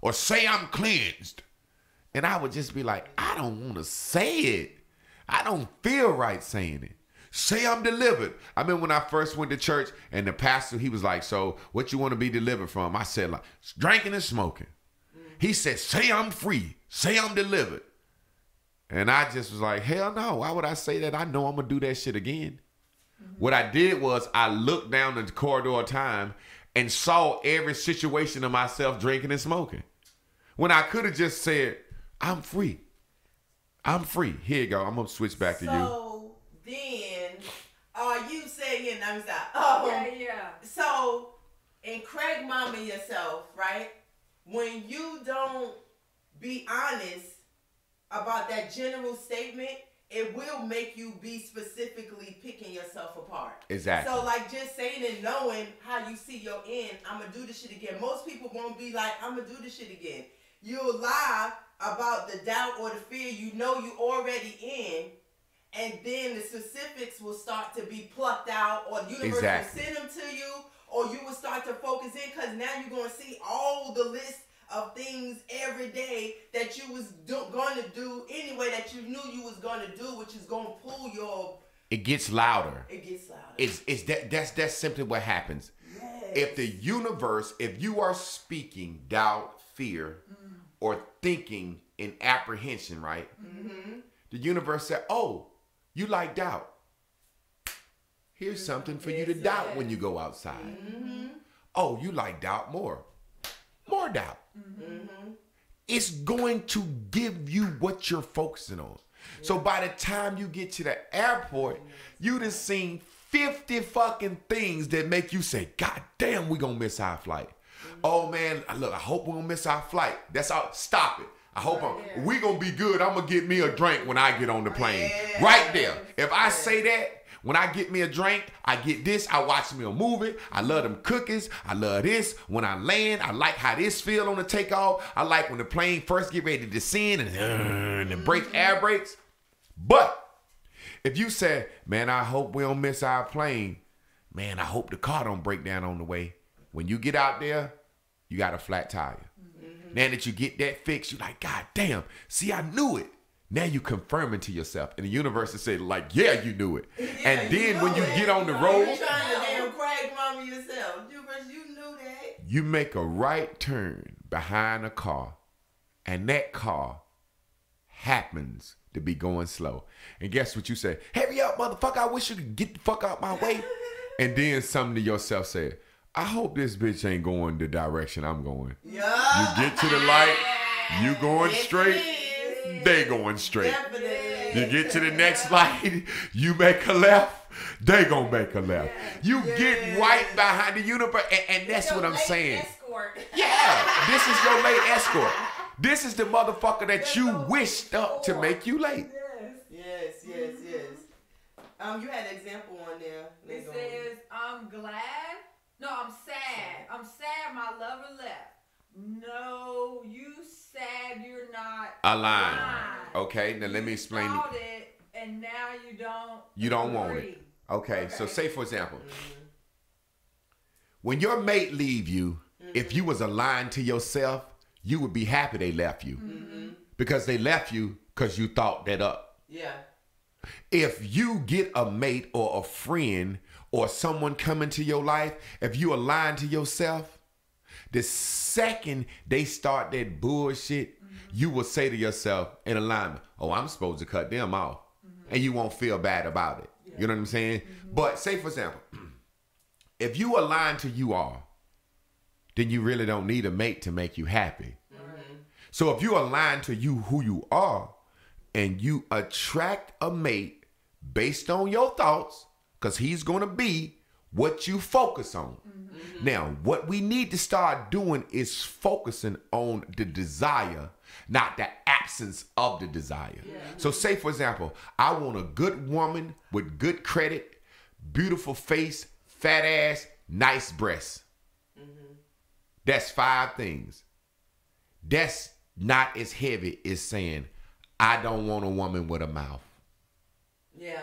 or say I'm cleansed. And I would just be like, I don't want to say it. I don't feel right saying it. Say I'm delivered. I remember when I first went to church and the pastor, he was like, so what you want to be delivered from? I said, like, drinking and smoking. He said, say I'm free. Say I'm delivered. And I just was like, hell no. Why would I say that? I know I'm going to do that shit again. What I did was I looked down the corridor of time and saw every situation of myself drinking and smoking. When I could have just said, I'm free. I'm free. Here you go. I'm going to switch back to you. So then, are you saying, I'm sorry. So, and Craig mama yourself, right? When you don't be honest about that general statement, it will make you be specifically picking yourself apart. Exactly. So like just saying and knowing how you see your end, I'm gonna do this shit again. Most people won't be like, I'm gonna do this shit again. You'll lie about the doubt or the fear you know you already in, and then the specifics will start to be plucked out, or the universe will send them to you, or you will start to focus in, because now you're going to see all the list of things every day that you was going to do anyway, that you knew you was going to do, which is going to pull your... It gets louder. It gets louder. That's simply what happens. Yes. If the universe, if you are speaking doubt, fear, or thinking in apprehension, right? Mm-hmm. The universe said, oh, you like doubt. Here's something for you to doubt when you go outside. Mm-hmm. Oh, you like doubt more. More doubt. Mm-hmm. It's going to give you what you're focusing on. Yeah. So by the time you get to the airport, you done seen 50 fucking things that make you say, God damn, we gonna miss our flight. Mm-hmm. Oh man, look, I hope we gonna miss our flight. That's all. Stop it. I hope we gonna be good. I'm gonna get me a drink when I get on the plane. Yeah. Right there. If I say that, when I get me a drink, I get this. I watch me a movie. I love them cookies. I love this. When I land, I like how this feel on the takeoff. I like when the plane first get ready to descend and the brakes, air brakes. But if you say, man, I hope we don't miss our plane. Man, I hope the car don't break down on the way. When you get out there, you got a flat tire. Mm-hmm. Now that you get that fixed, you're like, God damn, see, I knew it. Now you confirming to yourself, and the universe is saying, like, yeah, you knew it. Yeah, and then when you get on the road, you're trying to damn crack mama yourself. You knew that. You make a right turn behind a car, and that car happens to be going slow. And guess what you say? Hurry up, motherfucker! I wish you could get the fuck out my way. And then something to yourself said, I hope this bitch ain't going the direction I'm going. Yeah. You get to the light, you going straight. They going straight. Definitely. You get to the next light, you make a left, they gonna make a left. You get right behind the universe, and that's what I'm saying. Escort. Yeah, this is your late escort. This is the motherfucker that you wished up to make you late. Yes. You had an example on there. It says, I'm glad. No, I'm sad. I'm sad my lover left. No, you sad you're not aligned. Okay, now let me explain. You thought it, and now you don't want it. Okay, so say for example, when your mate leave you, if you was aligned to yourself, you would be happy they left you. Because they left you because you thought that up. Yeah. If you get a mate or a friend or someone come into your life, if you align to yourself, the second they start that bullshit, you will say to yourself in alignment, oh, I'm supposed to cut them off. And you won't feel bad about it. Yeah. You know what I'm saying? But say, for example, if you align to you are, then you really don't need a mate to make you happy. So if you align to you who you are, and you attract a mate based on your thoughts, because he's going to be what you focus on. Now, what we need to start doing is focusing on the desire, not the absence of the desire. Yeah. So say, for example, I want a good woman with good credit, beautiful face, fat ass, nice breasts. That's 5 things. That's not as heavy as saying, I don't want a woman with a mouth. Yeah.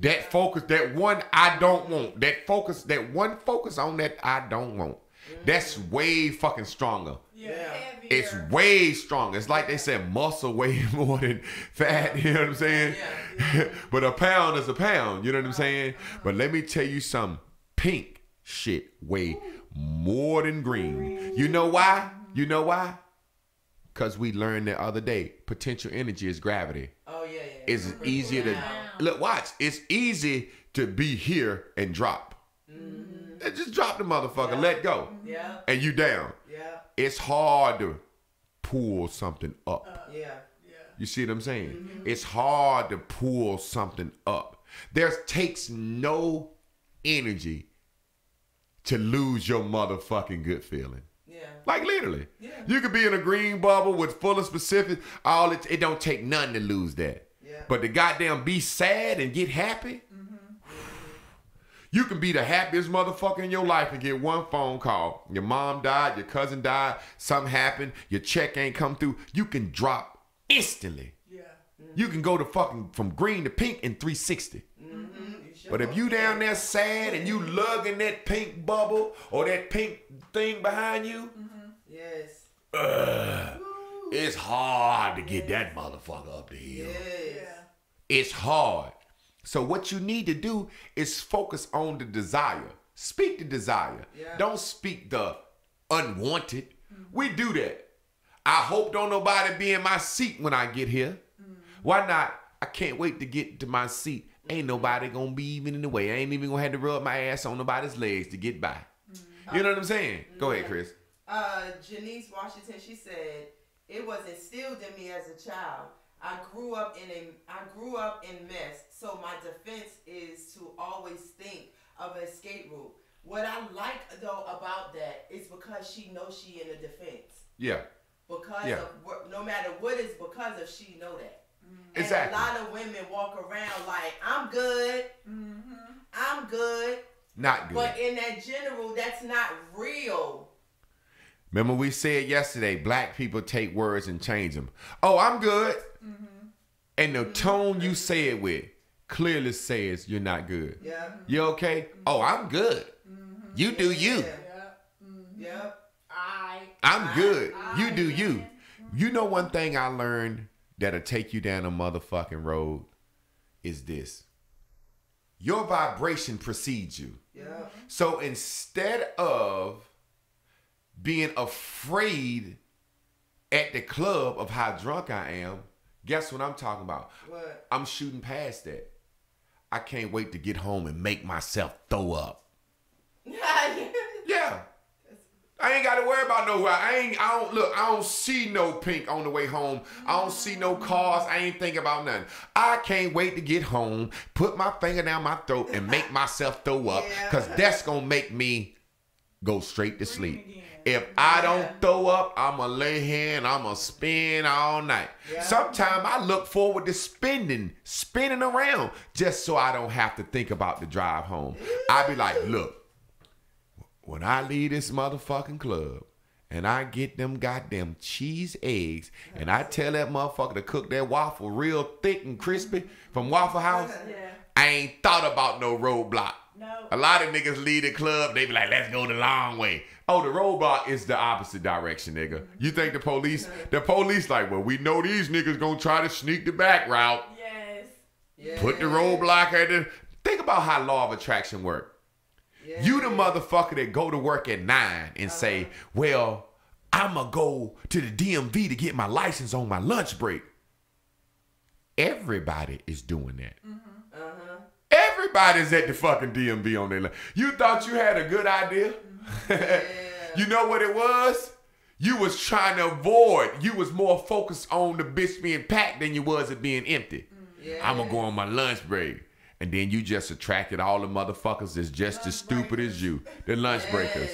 That focus, that one I don't want. That one focus on that I don't want. That's way fucking stronger. Yeah. It's way stronger. It's like they said muscle way more than fat, you know what I'm saying? Yeah. But a pound is a pound, you know what I'm saying? But let me tell you something. Pink shit weigh more than green. You know why? You know why? Because we learned the other day, potential energy is gravity. Oh, yeah. It's easier to... Look, watch. It's easy to be here and drop. Just drop the motherfucker. Let go. Yeah. And you down. Yeah. It's hard to pull something up. You see what I'm saying? It's hard to pull something up. There takes no energy to lose your motherfucking good feeling. Like literally. You could be in a green bubble with full of specifics. It don't take nothing to lose that. But to goddamn be sad and get happy, you can be the happiest motherfucker in your life and get one phone call. Your mom died, your cousin died, something happened, your check ain't come through. You can drop instantly. Yeah. You can go to fucking from green to pink in 360. But if you down there sad and you lugging that pink bubble or that pink thing behind you, Yes. it's hard to get that motherfucker up the hill. Yes. It's hard. So what you need to do is focus on the desire. Speak the desire. Yeah. Don't speak the unwanted. We do that. I hope don't nobody be in my seat when I get here. Why not? I can't wait to get to my seat. Ain't nobody gonna be even in the way. I ain't even gonna have to rub my ass on nobody's legs to get by. You know what I'm saying? Go ahead, Chris. Janice Washington, she said, it was instilled in me as a child. I grew up in mess, so my defense is to always think of an escape route. What I like though about that is because she knows she in a defense. Yeah. Because of no matter what is because of she know that. And Exactly. a lot of women walk around like I'm good. I'm good. Not good. But in that general, that's not real. Remember we said yesterday, black people take words and change them. Oh, I'm good. And the tone you say it with clearly says you're not good. Yeah. You okay? Oh, I'm good. You do you. Yep. I'm good. You do you. You know one thing I learned that'll take you down a motherfucking road is this. Your vibration precedes you. Yeah. So instead of being afraid at the club of how drunk I am, guess what I'm talking about? What? I'm shooting past that. I can't wait to get home and make myself throw up. Yeah. I ain't got to worry about I don't see no pink on the way home. I don't see no cars. I ain't thinking about nothing. I can't wait to get home, put my finger down my throat and make myself throw up because that's going to make me go straight to sleep. If I don't throw up, I'm going to lay here and I'm going to spin all night. Sometimes I look forward to spinning around just so I don't have to think about the drive home. I be like, look. When I leave this motherfucking club and I get them goddamn cheese eggs and I tell that motherfucker to cook that waffle real thick and crispy from Waffle House, I ain't thought about no roadblock. No. A lot of niggas leave the club, they be like, let's go the long way. Oh, the roadblock is the opposite direction, nigga. You think the police like, well, we know these niggas gonna try to sneak the back route. Yes. Put the roadblock at the... Think about how law of attraction work. You the motherfucker that go to work at 9 and say, well, I'ma go to the DMV to get my license on my lunch break. Everybody is doing that. Everybody's at the fucking DMV on their lunch. You thought you had a good idea? You know what it was? You was trying to avoid. You was more focused on the bitch being packed than you was it being empty. I'ma go on my lunch break. And then you just attracted all the motherfuckers that's just as stupid as you. The lunch breakers.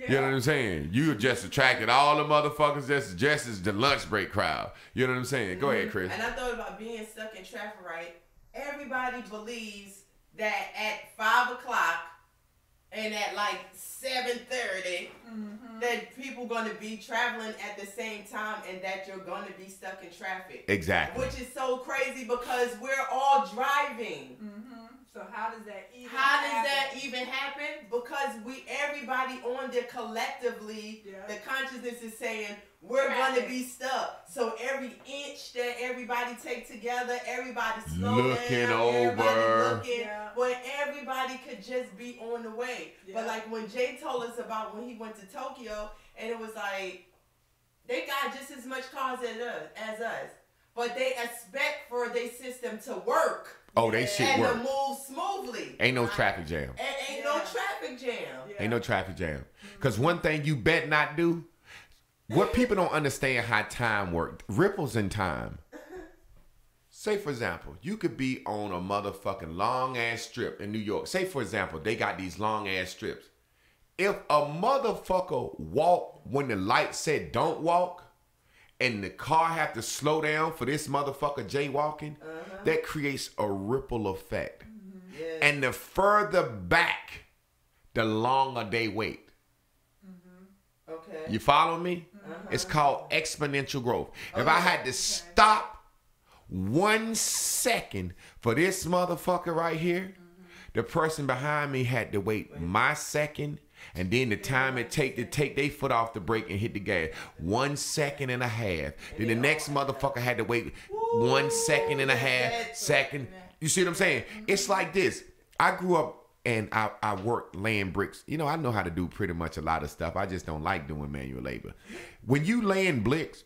You know what I'm saying? You just attracted all the motherfuckers that's just as the lunch break crowd. You know what I'm saying? Go ahead, Chris. And I thought about being stuck in traffic, right? Everybody believes that at 5 o'clock and at like 7:30 that people going to be traveling at the same time and that you're going to be stuck in traffic. Exactly. Which is so crazy because we're all driving. So how does that even How does that even happen? Because everybody on there collectively, the consciousness is saying we're going to be stuck. So every inch that everybody take together, everybody slow looking down, over. everybody looking, but everybody could just be on the way. But like when Jay told us about when he went to Tokyo, and it was like they got just as much cars as us, but they expect for their system to work. Oh, they shit work. And to move smoothly. Ain't no traffic jam. Ain't no traffic jam. Ain't no traffic jam. Because one thing you bet not do, what people don't understand how time works, ripples in time. Say, for example, you could be on a motherfucking long-ass strip in New York. Say, for example, they got these long-ass strips. If a motherfucker walk when the light said don't walk, and the car have to slow down for this motherfucker jaywalking, that creates a ripple effect. Yes. And the further back, the longer they wait. Okay. You follow me? It's called exponential growth. If I had to stop 1 second for this motherfucker right here, the person behind me had to wait my second, and then the time it take to take their foot off the brake and hit the gas. 1.5 seconds. Then the next motherfucker had to wait 1.5 seconds. You see what I'm saying? It's like this. I grew up and I worked laying bricks. You know, I know how to do pretty much a lot of stuff. I just don't like doing manual labor. When you laying bricks,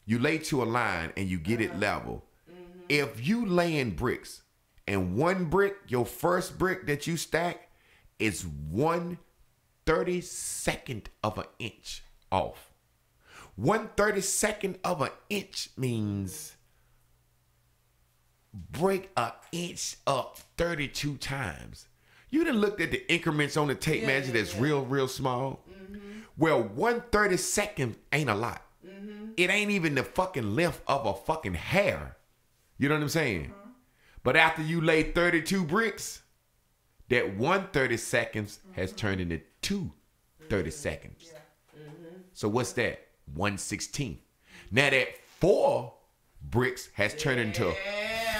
you lay to a line and you get it level. If you laying bricks and one brick, your first brick that you stack is 1/32 of an inch off. 1/32 of an inch means break an inch up 32 times. You done looked at the increments on the tape measure that's real small. Well, 1/32 ain't a lot. It ain't even the fucking length of a fucking hair. You know what I'm saying? But after you lay 32 bricks, that 1/32 has turned into 2/32. So what's that? 1/16. Now that 4 bricks has turned into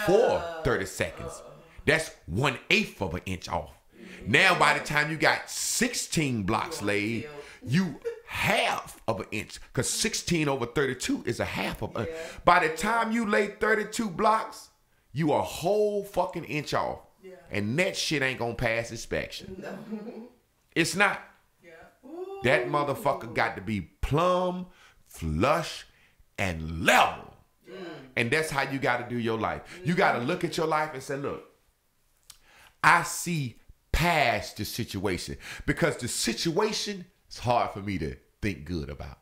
4/32. That's 1/8 of an inch off. Now by the time you got 16 blocks laid, you half of an inch, because 16 over 32 is a half of an inch. By the time you lay 32 blocks, you a whole fucking inch off. And that shit ain't gonna pass inspection. It's not. That motherfucker got to be plumb, flush, and level. And that's how you got to do your life. You got to look at your life and say, look, I see past the situation, because the situation is hard for me to think good about.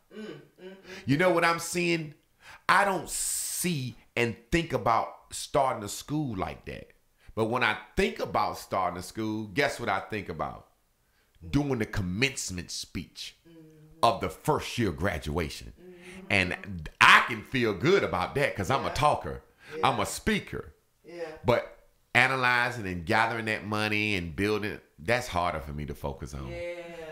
You know what I'm seeing? I don't see and think about starting a school like that. But when I think about starting a school, guess what I think about? Doing the commencement speech of the first year graduation. And I can feel good about that because I'm a talker. I'm a speaker. But analyzing and gathering that money and building, that's harder for me to focus on.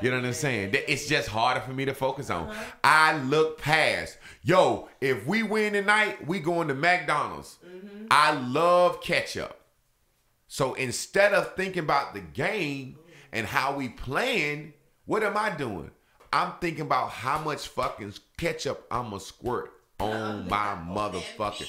You know what I'm saying? It's just harder for me to focus on. I look past. Yo, if we win tonight, we going to McDonald's. I love ketchup. So instead of thinking about the game and how we playing, what am I doing? I'm thinking about how much fucking ketchup I'm gonna squirt on my motherfucker.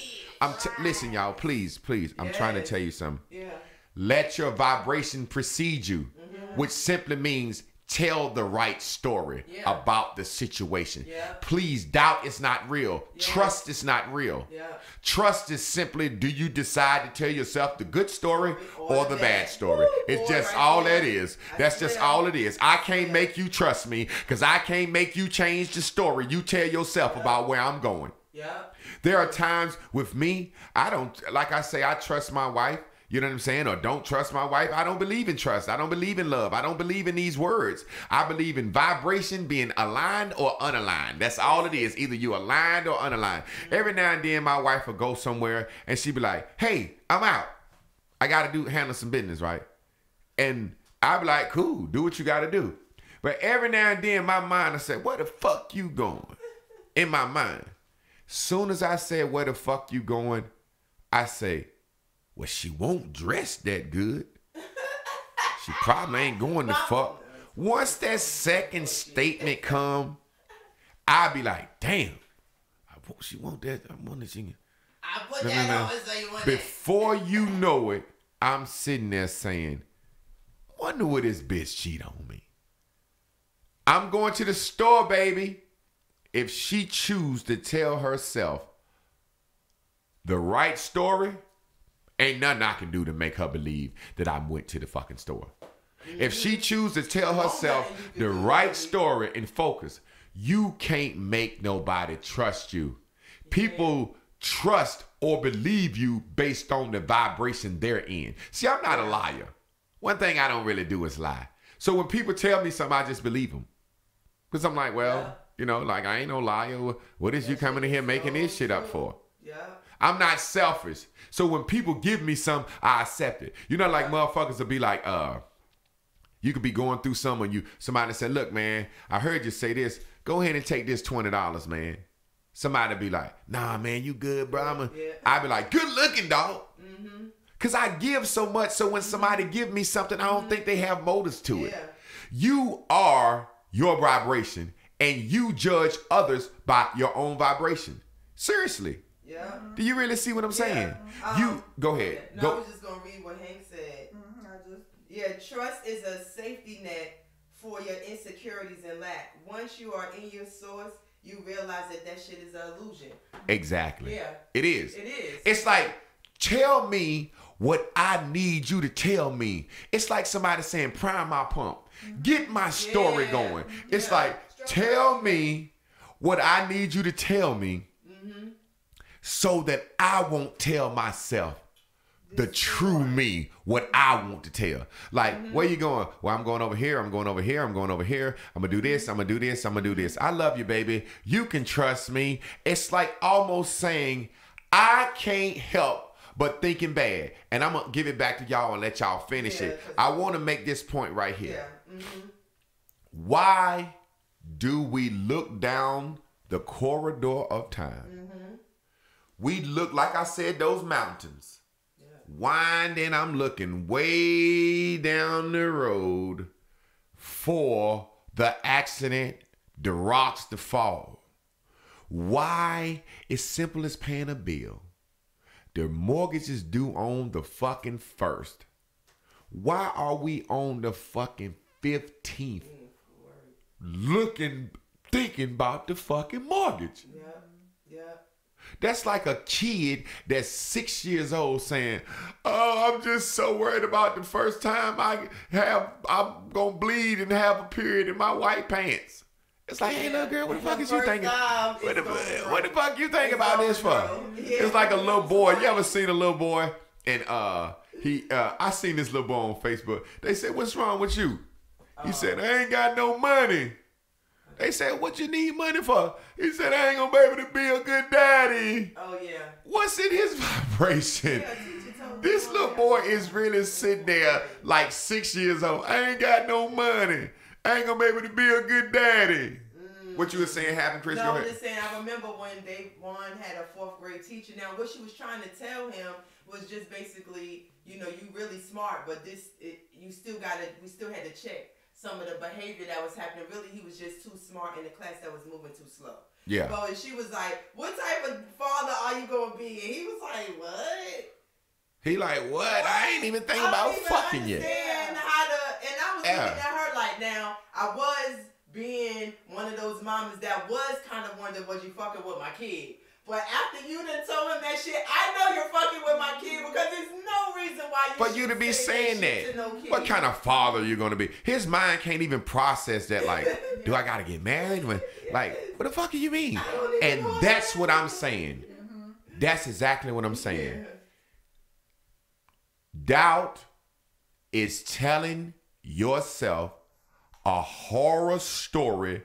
Listen, y'all, please. I'm trying to tell you something. Let your vibration precede you, which simply means tell the right story about the situation. Please, doubt is not real. Trust is not real. Trust is simply, do you decide to tell yourself the good story or the bad story? It's just all that is. That's just all it is. I can't make you trust me because I can't make you change the story you tell yourself about where I'm going. There are times with me, I don't, like I say, I trust my wife. You know what I'm saying? Or don't trust my wife. I don't believe in trust. I don't believe in love. I don't believe in these words. I believe in vibration being aligned or unaligned. That's all it is. Either you aligned or unaligned. Every now and then my wife will go somewhere and she'll be like, hey, I'm out. I got to handle some business, right? And I'll be like, cool, do what you got to do. But every now and then my mind will say, where the fuck you going? In my mind. Soon as I said, where the fuck you going? I say, well, she won't dress that good. She probably ain't going to fuck. Once that second statement come, I'll be like, damn. She want that. I want that. I put that on so you want Before you know it, I'm sitting there saying, wonder what this bitch cheat on me. I'm going to the store, baby. If she choose to tell herself the right story, ain't nothing I can do to make her believe that I went to the fucking store. If she choose to tell herself the right story and focus, you can't make nobody trust you. People trust or believe you based on the vibration they're in. See, I'm not a liar. One thing I don't really do is lie. So when people tell me something, I just believe them. Because I'm like, well, You know, like I ain't no liar. What is you coming in here making this shit up for? Yeah. I'm not selfish. So when people give me some, I accept it. You know, like motherfuckers will be like, you could be going through somebody said, look, man, I heard you say this. Go ahead and take this $20, man. Somebody be like, nah, man, you good, bro. I be like, good looking, dog. Because I give so much, so when somebody give me something, I don't think they have motives to it. You are your vibration, and you judge others by your own vibration. Seriously. Yeah. Do you really see what I'm saying? You go ahead. No, I was just gonna read what Hank said. Trust is a safety net for your insecurities and lack. Once you are in your source, you realize that shit is an illusion. Exactly. Yeah. It is. It is. It's like, tell me what I need you to tell me. It's like somebody saying, prime my pump. Get my story going. It's like, tell me what I need you to tell me so that I won't tell myself the true me, what I want to tell. Like, where you going? Well, I'm going over here. I'm going over here. I'm going over here. I'm going to do this. I'm going to do this. I'm going to do this. I love you, baby. You can trust me. It's like almost saying, I can't help but thinking bad. And I'm going to give it back to y'all and let y'all finish it. I want to make this point right here. Why do we look down the corridor of time? We look, like I said, those mountains. Winding, I'm looking way down the road for the accident, the rocks to fall. Why? It's simple as paying a bill. The mortgage is due on the fucking 1st. Why are we on the fucking 15th thinking about the fucking mortgage? That's like a kid that's 6 years old saying, oh, I'm just so worried about the first time I'm going to bleed and have a period in my white pants. It's like, hey, little girl, what the fuck is you thinking? What the fuck you think about this for? It's like a little boy. You ever seen a little boy? And I seen this little boy on Facebook. They said, what's wrong with you? He said, I ain't got no money. They said, what you need money for? He said, I ain't gonna be able to be a good daddy. Oh, yeah. What's in his vibration? This little boy is really sitting there like 6 years old. I ain't got no money. I ain't gonna be able to be a good daddy. What you were saying happened, Chris? No, I'm just saying, I remember when Dave One had a 4th grade teacher. Now, what she was trying to tell him was just basically, you know, you really smart, but we still had to check some of the behavior that was happening. Really, he was just too smart in the class that was moving too slow. Yeah. But she was like, what type of father are you going to be? And he was like, what? He like, what? I ain't even thinking about fucking yet. And I was looking at her like, now, I was being one of those mamas that was kind of wondering, was you fucking with my kid? But after you done told him that shit, I know you're fucking with my kid because there's no reason why you for you to be saying that. No what kind of father are you going to be? His mind can't even process that. Like, do I got to get married? Like, what the fuck do you mean? And that's what I'm saying. That's exactly what I'm saying. Doubt is telling yourself a horror story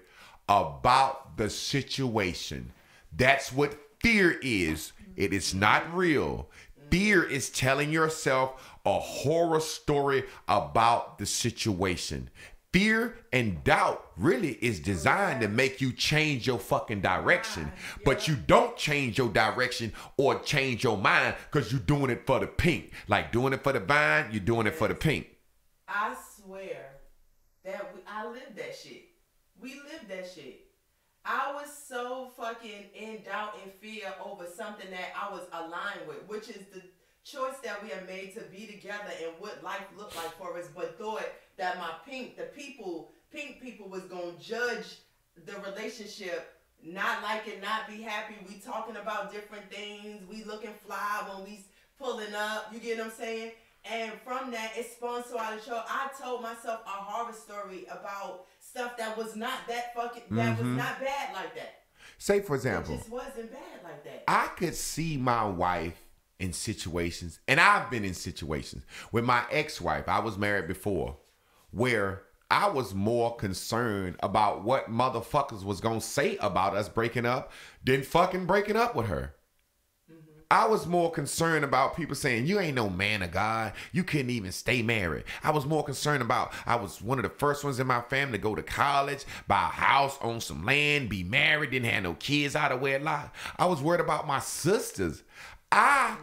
about the situation. That's what fear is. It is not real. Fear is telling yourself a horror story about the situation. Fear and doubt really is designed to make you change your fucking direction. But you don't change your direction or change your mind because you're doing it for the pink. Like doing it for the vine, you're doing it for the pink. I swear that I lived that shit. We lived that shit. I was so fucking in doubt and fear over something that I was aligned with, which is the choice that we have made to be together and what life looked like for us, but thought that pink people was going to judge the relationship, not like it, not be happy. We talking about different things. We looking fly when we pulling up. You get what I'm saying? And from that, it spun so out of control. I told myself a horror story about stuff that was not that fucking, that was not bad like that. Say, for example, it just wasn't bad like that. I could see my wife in situations, and I've been in situations with my ex-wife. I was married before, where I was more concerned about what motherfuckers was gonna say about us breaking up than fucking breaking up with her. I was more concerned about people saying, you ain't no man of God. You couldn't even stay married. I was more concerned about, I was one of the first ones in my family to go to college, buy a house, own some land, be married, didn't have no kids out of wedlock. I was worried about my sisters. I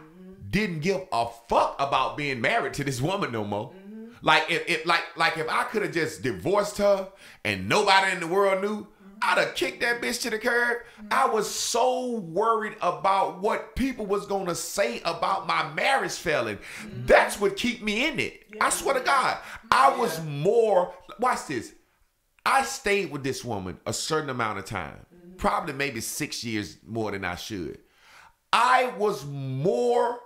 didn't give a fuck about being married to this woman no more. Like if I could have just divorced her and nobody in the world knew, I'd have kicked that bitch to the curb. I was so worried about what people was going to say about my marriage failing. That's what kept me in it. I swear to God. I was more, watch this. I stayed with this woman a certain amount of time. Probably maybe 6 years more than I should. I was more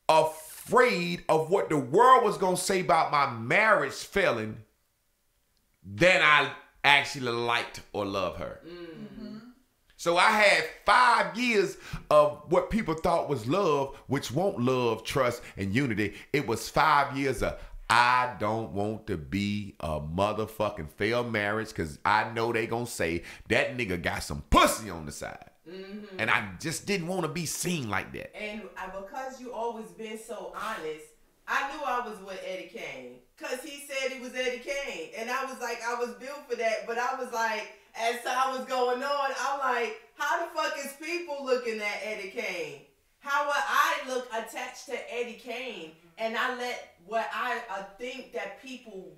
afraid of what the world was going to say about my marriage failing than I actually liked or loved her. So I had 5 years of what people thought was love, which won't love, trust, and unity. It was 5 years of I don't want to be a motherfucking failed marriage because I know they gonna say that nigga got some pussy on the side. And I just didn't want to be seen like that. And because you always been so honest, I knew I was with Eddie Kane. Because he said he was Eddie Kane. And I was like, I was built for that. But I was like, as time was going on, I'm like, how the fuck is people looking at Eddie Kane? How would I look attached to Eddie Kane? And I let what I think that people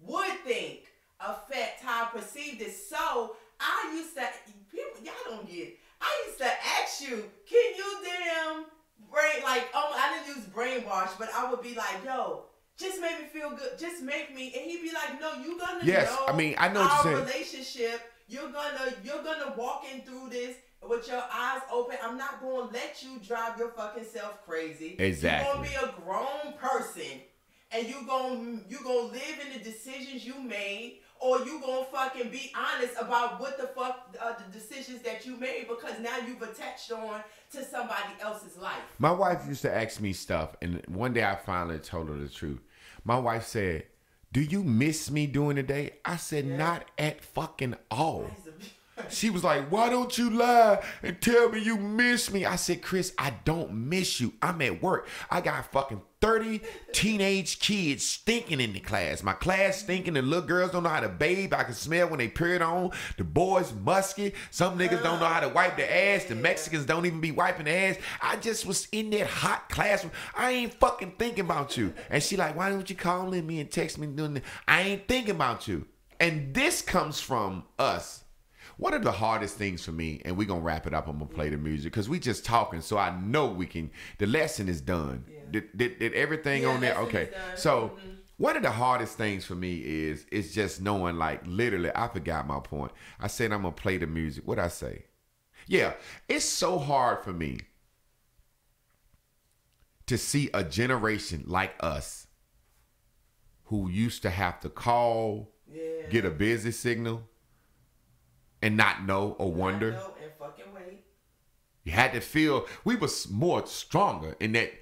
would think affect how I perceived it. So I used to, people, y'all don't get it. I used to ask you, can you damn brain, like, I didn't use brainwash, but I would be like, yo, just make me feel good. Just make me. And he'd be like, no, you're going to know. I mean, I know what our you're saying. relationship. You're gonna walk in through this with your eyes open. I'm not going to let you drive your fucking self crazy. Exactly. You're going to be a grown person. And you're gonna live in the decisions you made. Or you gonna fucking be honest about what the fuck the decisions that you made, because now you've attached on to somebody else's life. My wife used to ask me stuff, and one day I finally told her the truth. My wife said, do you miss me during the day? I said, not at fucking all. She was like, why don't you lie and tell me you miss me? I said, Chris, I don't miss you. I'm at work. I got fucking 30 teenage kids stinking in the class. My class stinking. The little girls don't know how to bathe. I can smell when they period on. The boys musky. Some niggas don't know how to wipe their ass. The Mexicans don't even be wiping their ass. I just was in that hot classroom. I ain't fucking thinking about you. And she like, why don't you call me and text me? I ain't thinking about you. And this comes from us. One of the hardest things for me, and we're going to wrap it up, I'm going to play the music, because we just talking, so I know we can, the lesson is done. Yeah. Did everything on there? Okay. So one of the hardest things for me is just knowing, like, literally, I forgot my point. I said I'm going to play the music. What'd I say? Yeah. It's so hard for me to see a generation like us who used to have to call, get a busy signal, and not know or wonder. Not know and fucking wait. You had to feel we was more stronger in that.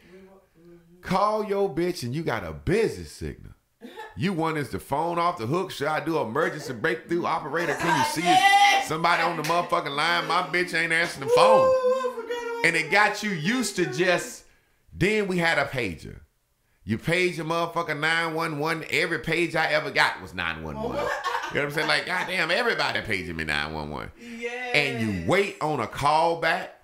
Call your bitch and you got a busy signal. You want is the phone off the hook? Should I do an emergency breakthrough operator? Can you see it? Somebody on the motherfucking line? My bitch ain't answering the phone. And it got you used to just. Then we had a pager. You page your motherfucking 911. Every page I ever got was 911. You know what I'm saying? Like, goddamn, everybody paging me 911. Yes. And you wait on a call back.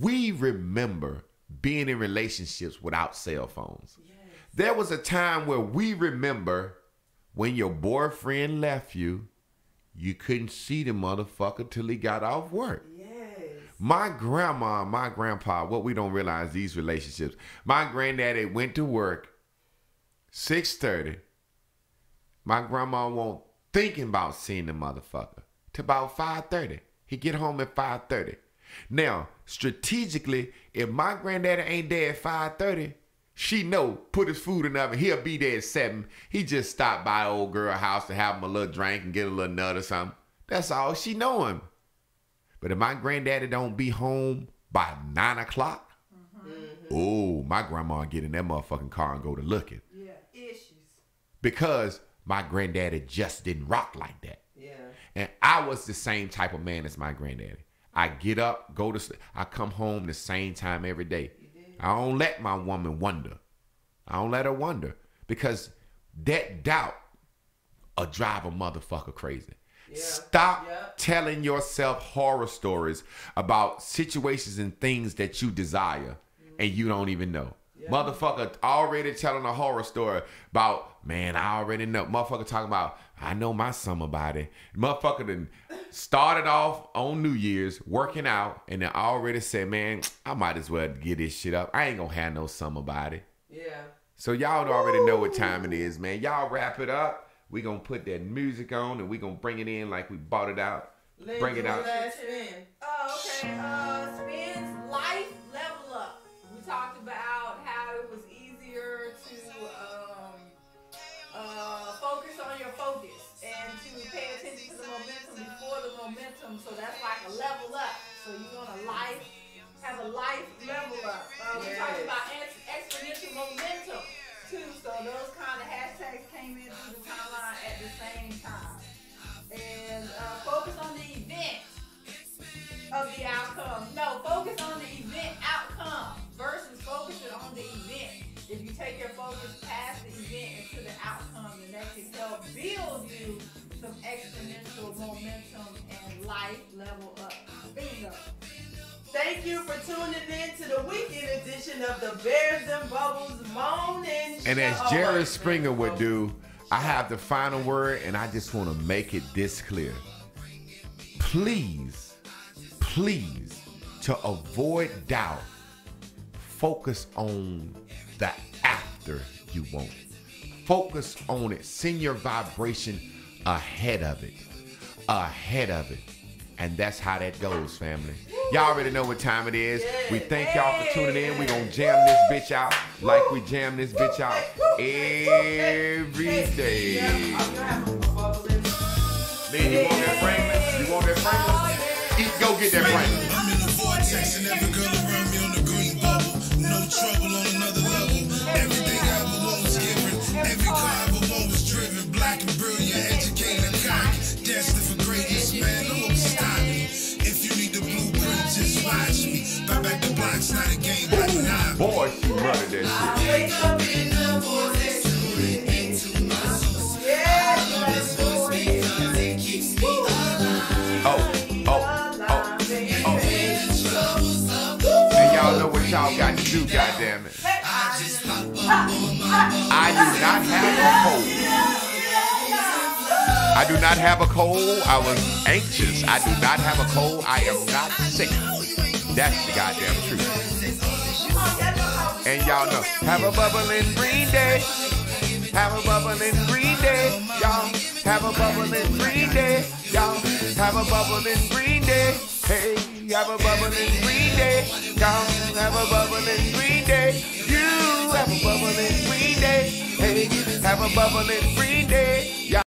We remember being in relationships without cell phones. Yes. There was a time where we remember when your boyfriend left you, you couldn't see the motherfucker till he got off work. My grandma, my grandpa, what we don't realize, these relationships. My granddaddy went to work 6:30. My grandma won't thinking about seeing the motherfucker till about 5:30. He get home at 5:30. Now, strategically, if my granddaddy ain't there at 5:30, she know, put his food in the oven, he'll be there at 7. He just stopped by old girl house to have him a little drink and get a little nut or something. That's all she know him. But if my granddaddy don't be home by 9 o'clock, oh, my grandma get in that motherfucking car and go to looking. Yeah, issues. because my granddaddy just didn't rock like that. Yeah. And I was the same type of man as my granddaddy. I get up, go to sleep. I come home the same time every day. I don't let my woman wonder. I don't let her wonder because that doubt will drive a motherfucker crazy. Yeah. Stop telling yourself horror stories about situations and things that you desire and you don't even know. Yeah. Motherfucker already telling a horror story about, man, I already know. Motherfucker talking about, I know my summer body. Motherfucker done started off on New Year's working out and then already said, man, I might as well get this shit up. I ain't gonna have no summer body. Yeah. So y'all already know what time it is, man. Y'all wrap it up. We gonna put that music on and we gonna bring it in like we bought it out. Bring it out. Oh, okay. Spins life level up. We talked about how it was easier to focus on your focus and to pay attention to the momentum before the momentum. So that's like a level up. So you want a life, have a life level up. We talked about exponential momentum too. So those kind of hashtags came in through the timeline at the same time. And focus on the event of the outcome. No, focus on the event outcome versus focusing on the event. If you take your focus past the event into the outcome, then that can help build you some exponential momentum and life level up. Bingo. Thank you for tuning in to the weekend edition of the Bears and Bubbles Morning Show. And as Jerry Springer would do, I have the final word, and I just want to make it this clear. Please, please, to avoid doubt, focus on the after you want. Focus on it. Send your vibration ahead of it. Ahead of it. And that's how that goes, family. Y'all already know what time it is. We thank y'all for tuning in. We gonna jam this bitch out like we jam this bitch out every day. Lee, you want that Franklin? You want that Franklin? Go get that Franklin. I'm in the vortex and every girl around me on the green bubble. No trouble on another level. Everything I ever want was given. Every car I ever want was driven. Black and brilliant, educated, cocky. Destined for greatness, man. No one stop me. If you need the blueprint, just watch me. Buy back the blocks, not a game, but not. Boy, she murdered that shit. Wake up in the morning. And y'all know what y'all got to do, goddammit. I do not have a cold. I do not have a cold. I was anxious. I do not have a cold. I am not sick. That's the goddamn truth. And y'all know, have a bubbling green day. Have a bubbling green day. Y'all have a bubbling green day. Y'all have a bubbling green day. Hey, have a bubbling green day. Y'all have a bubbling green day. You have a bubbling green day. Hey, have a bubbling green day.